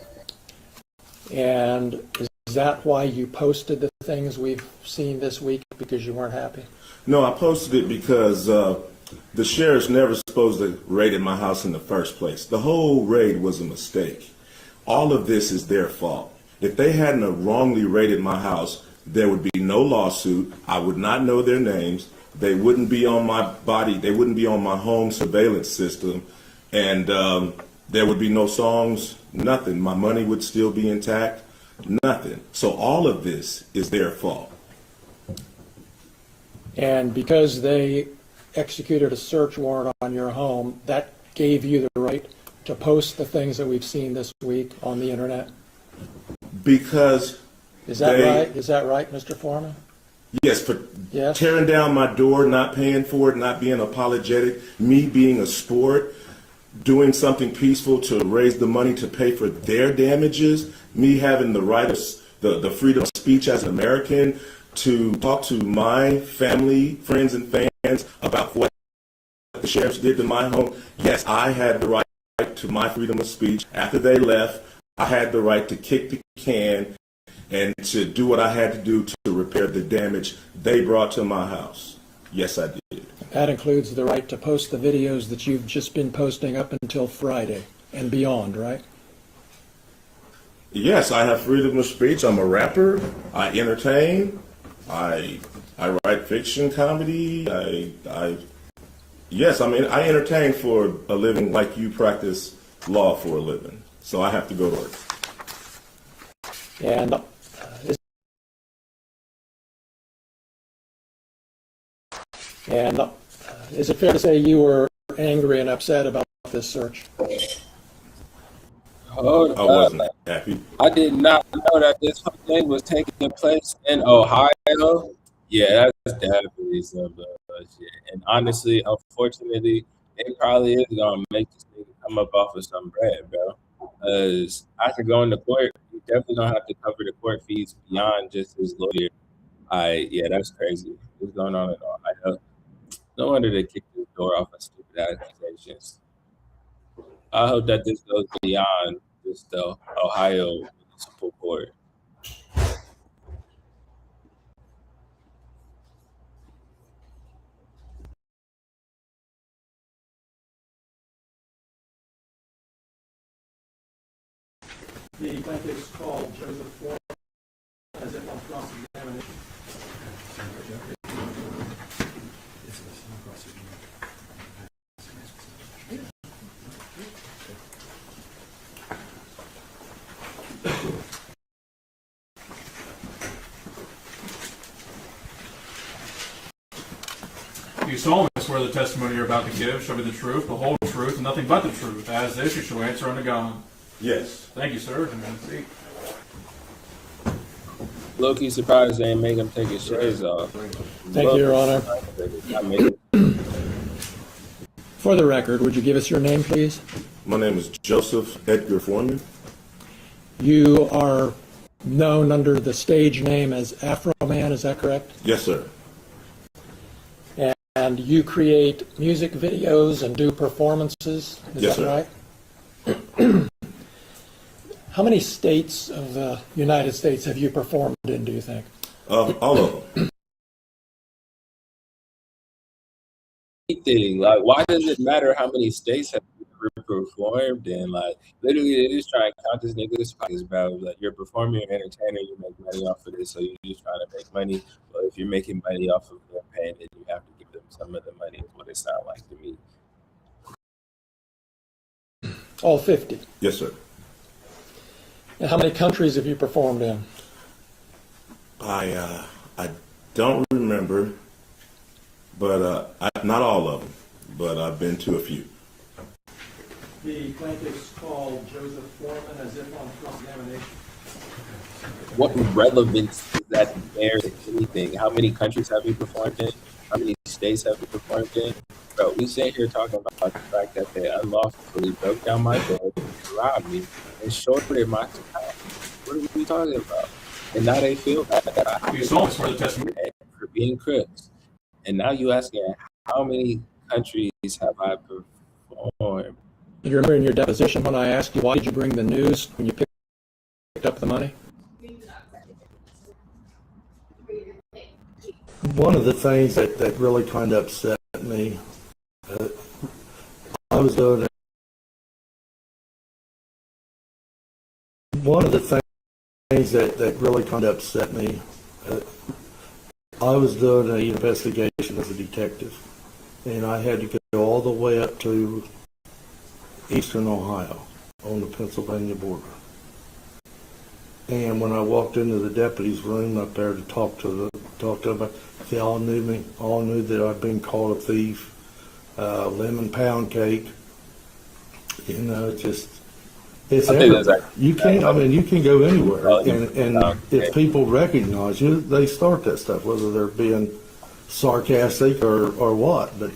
And is that why you posted the things we've seen this week, because you weren't happy? No, I posted it because the sheriff's never supposed to raid my house in the first place. The whole raid was a mistake. All of this is their fault. If they hadn't have wrongly raided my house, there would be no lawsuit. I would not know their names. They wouldn't be on my body. They wouldn't be on my home surveillance system. And there would be no songs, nothing. My money would still be intact, nothing. So all of this is their fault. And because they executed a search warrant on your home, that gave you the right to post the things that we've seen this week on the internet? Because Is that right? Is that right, Mr. Foreman? yes, for Yes. tearing down my door, not paying for it, not being apologetic, me being a sport, doing something peaceful to raise the money to pay for their damages, me having the right of the freedom of speech as an American to talk to my family, friends, and fans about what the sheriffs did to my home. Yes, I had the right to my freedom of speech. After they left, I had the right to kick the can and to do what I had to do to repair the damage they brought to my house. Yes, I did. That includes the right to post the videos that you've just been posting up until Friday and beyond, right? Yes, I have freedom of speech. I'm a rapper. I entertain. I write fiction, comedy. Yes, I mean, I entertain for a living like you practice law for a living. So I have to go to work. And is it fair to say you were angry and upset about this search? Hold I up. wasn't happy. I did not know that this whole thing was taking place in Ohio. Yeah, that's definitely some shit. And honestly, unfortunately, it probably is gonna make this nigga come up off of some bread, bro. Because after going to court, you definitely gonna have to cover the court fees beyond just his lawyer. Yeah, that's crazy. What's going on in Ohio? No wonder they kicked his door off of stupid accusations. I hope that this goes beyond just the Ohio municipal court. The plaintiff called Joseph Foreman as if on cross-examination. You solemnly swear the testimony you're about to give shall be the truth, the whole truth, and nothing but the truth. As this, you shall answer unto God. Yes. Thank you, sir. And have a seat. Low-key surprised they didn't make him take his shades off. Thank you, Your Honor. For the record, would you give us your name, please? My name is Joseph Edgar Foreman. You are known under the stage name as Afro Man, is that correct? Yes, sir. And you create music videos and do performances, is Yes, that right? How many states of the United States have you performed in, do you think? All of them. Thing. Like, why does it matter how many states have you performed in? Like, literally, they just try and count this nigga's pockets, bro. Like, you're performing, you're an entertainer, you make money off of this, so you're just trying to make money. But if you're making money off of their pain, then you have to give them some of the money, is what it sounds like to me. All 50. Yes, sir. And how many countries have you performed in? I don't remember, but not all of them, but I've been to a few. The plaintiffs called Joseph Foreman as if on cross-examination. What relevance does that bear to anything? How many countries have you performed in? How many states have you performed in? Bro, we sit here talking about the fact that they unlawfully broke down my door, robbed me, and shorted my account. What are we talking about? And now they feel that You saw this for the testimony. for being crooks. And now you asking how many countries have I performed? You remember in your deposition when I asked you why did you bring the news when you picked up the money? One of the things that really kind of upset me, I was doing one of the things that really kind of upset me, I was doing an investigation as a detective, and I had to go all the way up to eastern Ohio on the Pennsylvania border. And when I walked into the deputy's room up there to talk to them, they all knew me, all knew that I'd been called a thief, lemon pound cake. You know, it's everywhere. You can't. I mean, you can go anywhere, and if people recognize you, they start that stuff, whether they're being sarcastic or what. But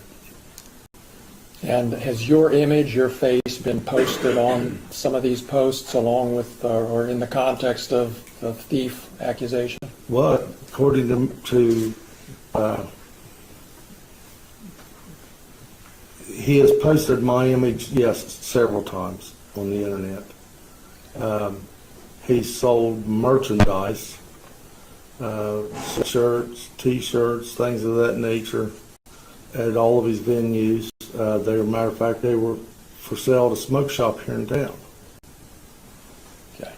And has your image, your face been posted on some of these posts along with or in the context of the thief accusation? Well, according to he has posted my image, yes, several times on the internet. He's sold merchandise, shirts, T-shirts, things of that nature at all of his venues. As a matter of fact, they were for sale at a smoke shop here in town. Okay.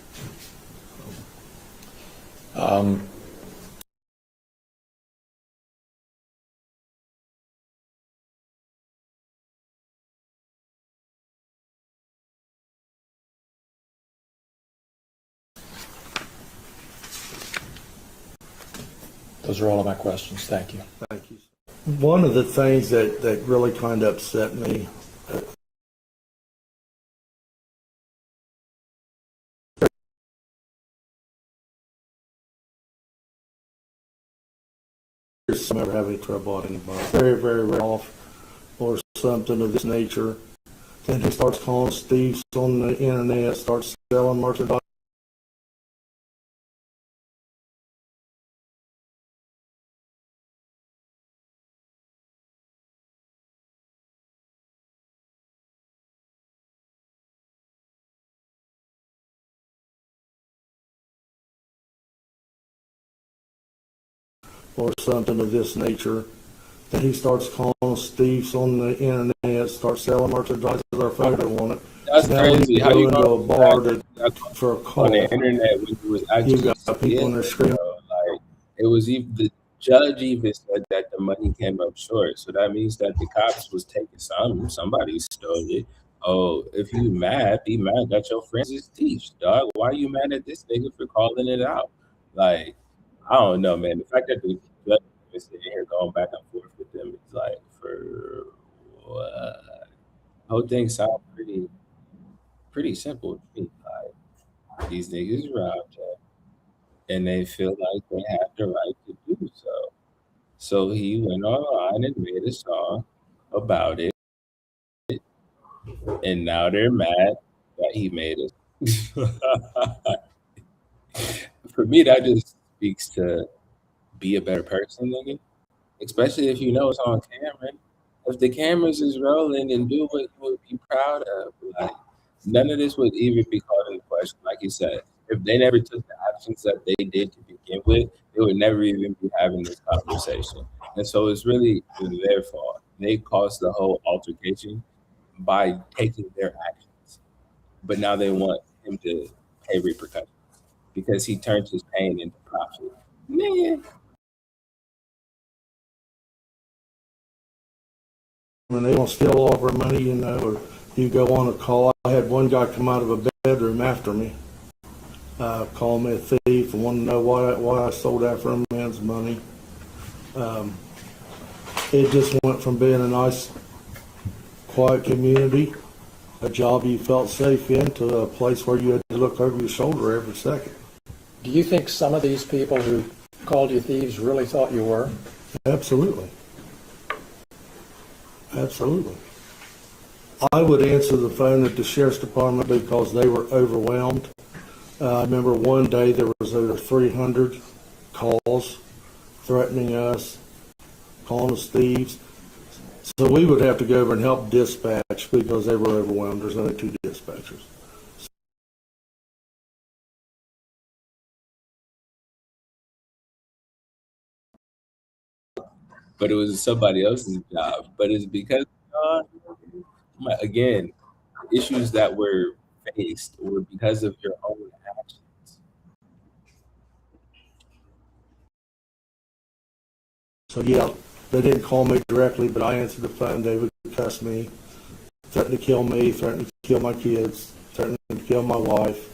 Those are all of my questions. Thank you. Thank you. One of the things that really kind of upset me, I'm never having trouble with anybody, very, very off or something of this nature. Then he starts calling thieves on the internet, starts selling merchandise. Or something of this nature. Then he starts calling thieves on the internet, starts selling merchandise with our photo on it. That's crazy. How you go to a bar for a call on the internet when you was actually you got people on their screen? Like, it was even the judge even said that the money came up short. So that means that the cops was taking somebody stole it. Oh, if you mad, be mad that your friends is thieves, dog. Why are you mad at this nigga for calling it out? Like, I don't know, man. The fact that the judge is sitting here going back and forth with them is like, for what? The whole thing sounds pretty simple to me. Like, these niggas robbed her, and they feel like they have the right to do so. So he went online and made a song about it, and now they're mad that he made it. For me, that just speaks to be a better person, nigga. Especially if you know it's on camera. If the cameras is rolling and do what you would be proud of, like, none of this would even be called into question. Like you said, if they never took the actions that they did to be begin with, they would never even be having this conversation. And so it's really their fault. They caused the whole altercation by taking their actions. But now they want him to pay repercussions because he turned his pain into profit. Man. When they don't steal all of our money, you know, or you go on a call. I had one guy come out of a bedroom after me, call me a thief and want to know why I sold after a man's money. It just went from being a nice, quiet community, a job you felt safe in, to a place where you had to look over your shoulder every second. Do you think some of these people who called you thieves really thought you were? Absolutely. Absolutely. I would answer the phone at the sheriff's department because they were overwhelmed. I remember one day there was over 300 calls threatening us, calling us thieves. So we would have to go over and help dispatch because they were overwhelmed. There's only 2 dispatchers. But it was somebody else's job. But it's because, again, issues that were faced were because of your own actions. So yeah, they didn't call me directly, but I answered the phone. They would cuss me, threaten to kill me, threaten to kill my kids, threaten to kill my wife.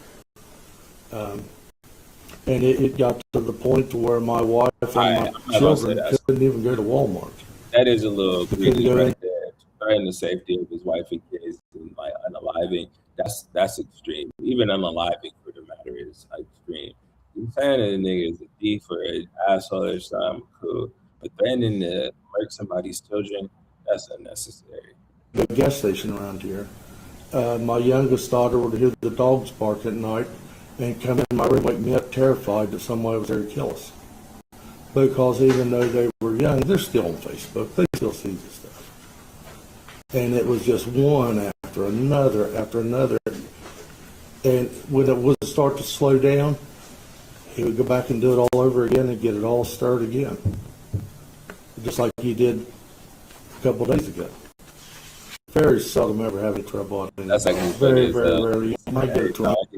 And it got to the point to where my wife and my children couldn't even go to Walmart. That is a little greedy right there. Threatening the safety of his wife and kids and like unaliving. That's extreme. Even unaliving, for the matter, is extreme. You saying that a nigga is a thief or an asshole or something, cool. But threatening to murder somebody's children, that's unnecessary. The gas station around here. My youngest daughter would hear the dogs bark at night and come in my room, wake me up terrified that somebody was there to kill us. Because even though they were young, they're still on Facebook. They still see this stuff. And it was just one after another after another. And when it would start to slow down, he would go back and do it all over again and get it all started again. Just like he did a couple of days ago. Very seldom ever having trouble. That's like very rarely. You might get trouble.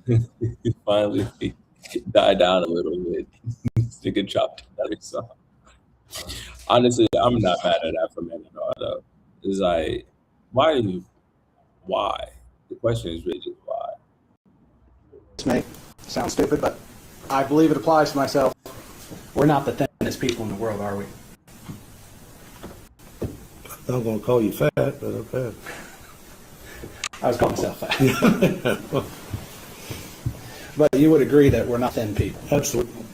He finally died down a little bit. Stick and chopped another song. Honestly, I'm not mad at that from at all, though. It's like, why? The question is really just why. This may sound stupid, but I believe it applies to myself. We're not the thinnest people in the world, are we? I'm going to call you fat, but okay. I was calling myself fat. But you would agree that we're not thin people. Absolutely.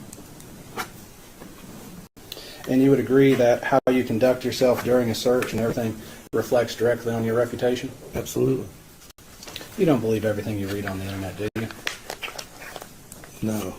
And you would agree that how you conduct yourself during a search and everything reflects directly on your reputation? Absolutely. You don't believe everything you read on the internet, do you? No.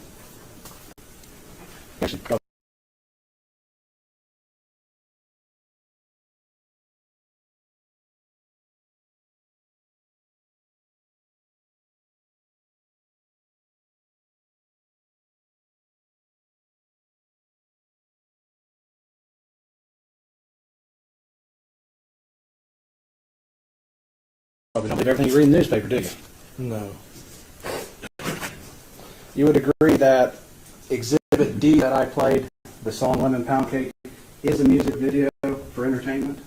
Probably don't believe everything you read in the newspaper, do you? No. You would agree that Exhibit D that I played, the song Lemon Pound Cake, is a music video for entertainment?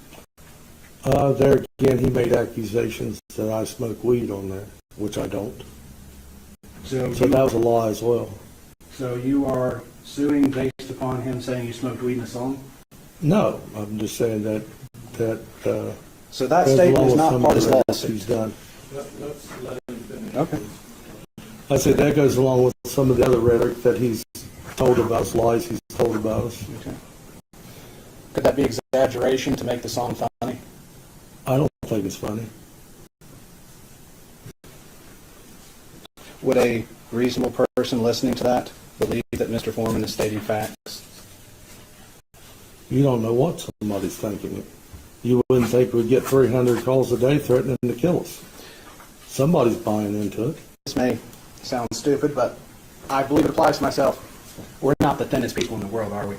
There again, he made accusations that I smoke weed on there, which I don't. So that was a lie as well. So you are suing based upon him saying you smoked weed in a song? No, I'm just saying that so that statement is not part of this lawsuit. He's done. Okay. I said that goes along with some of the other rhetoric that he's told about us, lies he's told about us. Okay. Could that be exaggeration to make the song funny? I don't think it's funny. Would a reasonable person listening to that believe that Mr. Foreman is stating facts? You don't know what somebody's thinking. You wouldn't think we'd get 300 calls a day threatening to kill us. Somebody's buying into it. This may sound stupid, but I believe it applies to myself. We're not the thinnest people in the world, are we?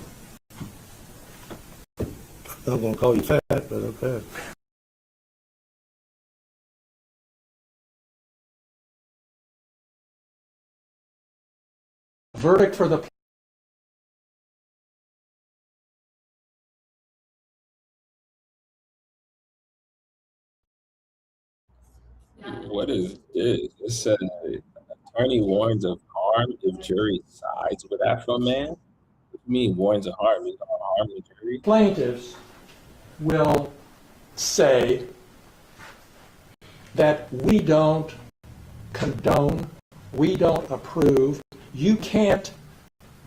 I'm gonna call you fat, but okay. Verdict for the What is this? It said attorney warns of harm if jury sides with Afro Man. What do you mean warns of harm? Is harm the jury? plaintiffs will say that we don't condone, we don't approve, you can't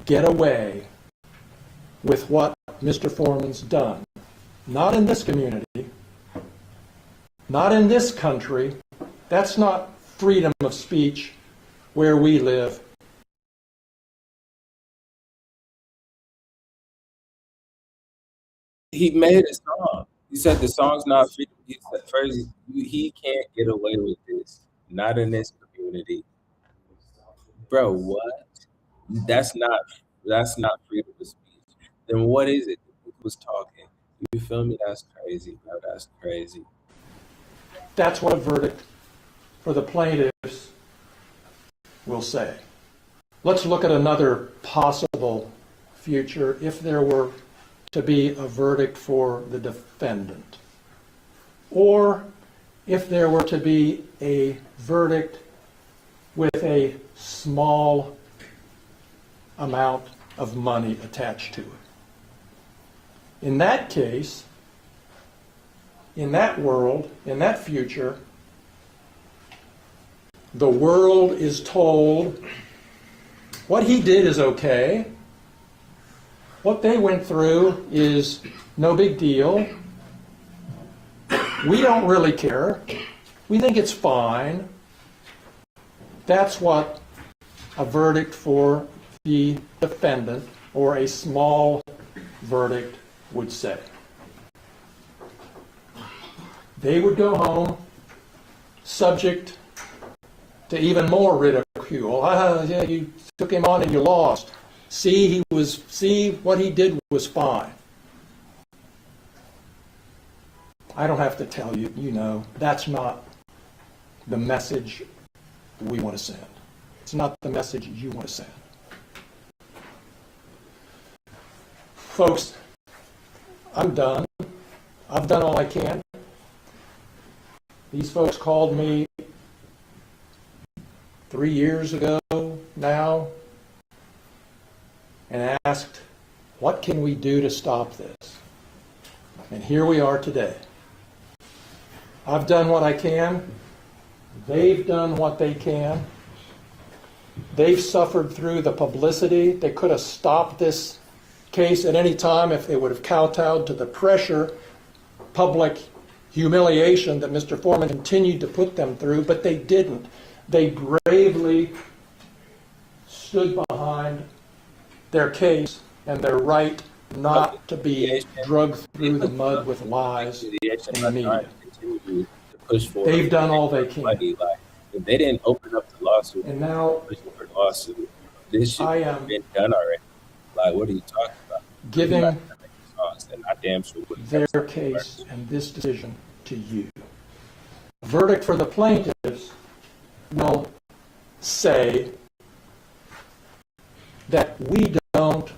get away with what Mr. Foreman's done. Not in this community, not in this country. That's not freedom of speech where we live. He made a song. He said the song's not fit. He said first he can't get away with this. Not in this community. Bro, what? That's not freedom of speech. Then what is it? Who was talking? You feel me? That's crazy, bro. That's crazy. That's what a verdict for the plaintiffs will say. Let's look at another possible future if there were to be a verdict for the defendant, or if there were to be a verdict with a small amount of money attached to it. In that case, in that world, in that future, the world is told what he did is okay. What they went through is no big deal. We don't really care. We think it's fine. That's what a verdict for the defendant or a small verdict would say. They would go home subject to even more ridicule. Yeah, you took him on and you lost. See what he did was fine. I don't have to tell you, you know, that's not the message we want to send. It's not the message you want to send. Folks, I'm done. I've done all I can. These folks called me 3 years ago now and asked, what can we do to stop this? And here we are today. I've done what I can. They've done what they can. They've suffered through the publicity. They could have stopped this case at any time if they would have kowtowed to the pressure, public humiliation that Mr. Foreman continued to put them through, but they didn't. They bravely stood behind their case and their right not to be drugged through the mud with lies in the media. They've done all they can. If they didn't open up the lawsuit, and now this should have been done already. Like, what are you talking about? Giving their case and this decision to you. Verdict for the plaintiffs will say that we don't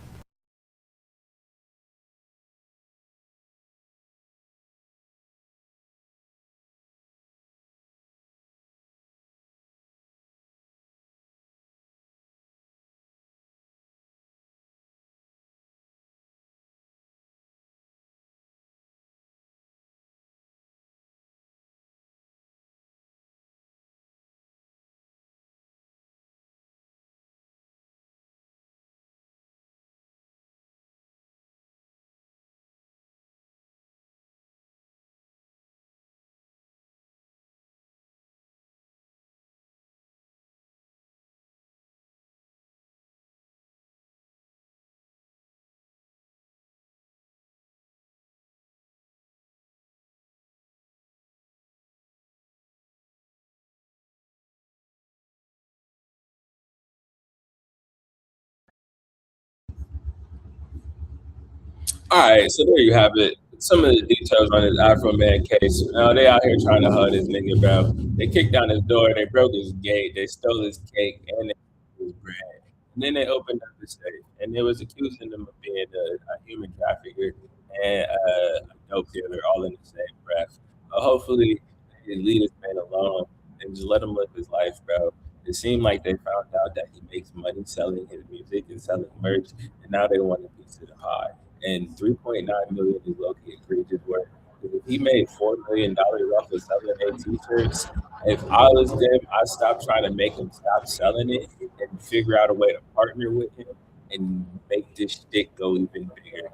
All right, so there you have it. Some of the details on this Afro Man case. They out here trying to hunt this nigga, bro. They kicked down his door, they broke his gate, they stole his cake, and they stole his bread. And then they opened up the safe, and they was accusing him of being a human trafficker and a dope dealer, all in the same breath. Hopefully, they leave this man alone and just let him live his life, bro. It seemed like they found out that he makes money selling his music and selling merch, and now they want a piece of the pie. And 3.9 million is low-key egregious work. If he made $4 million off of selling 8 t-shirts, if I was them, I'd stop trying to make him stop selling it and figure out a way to partner with him and make this shtick go even bigger.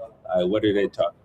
What are they talking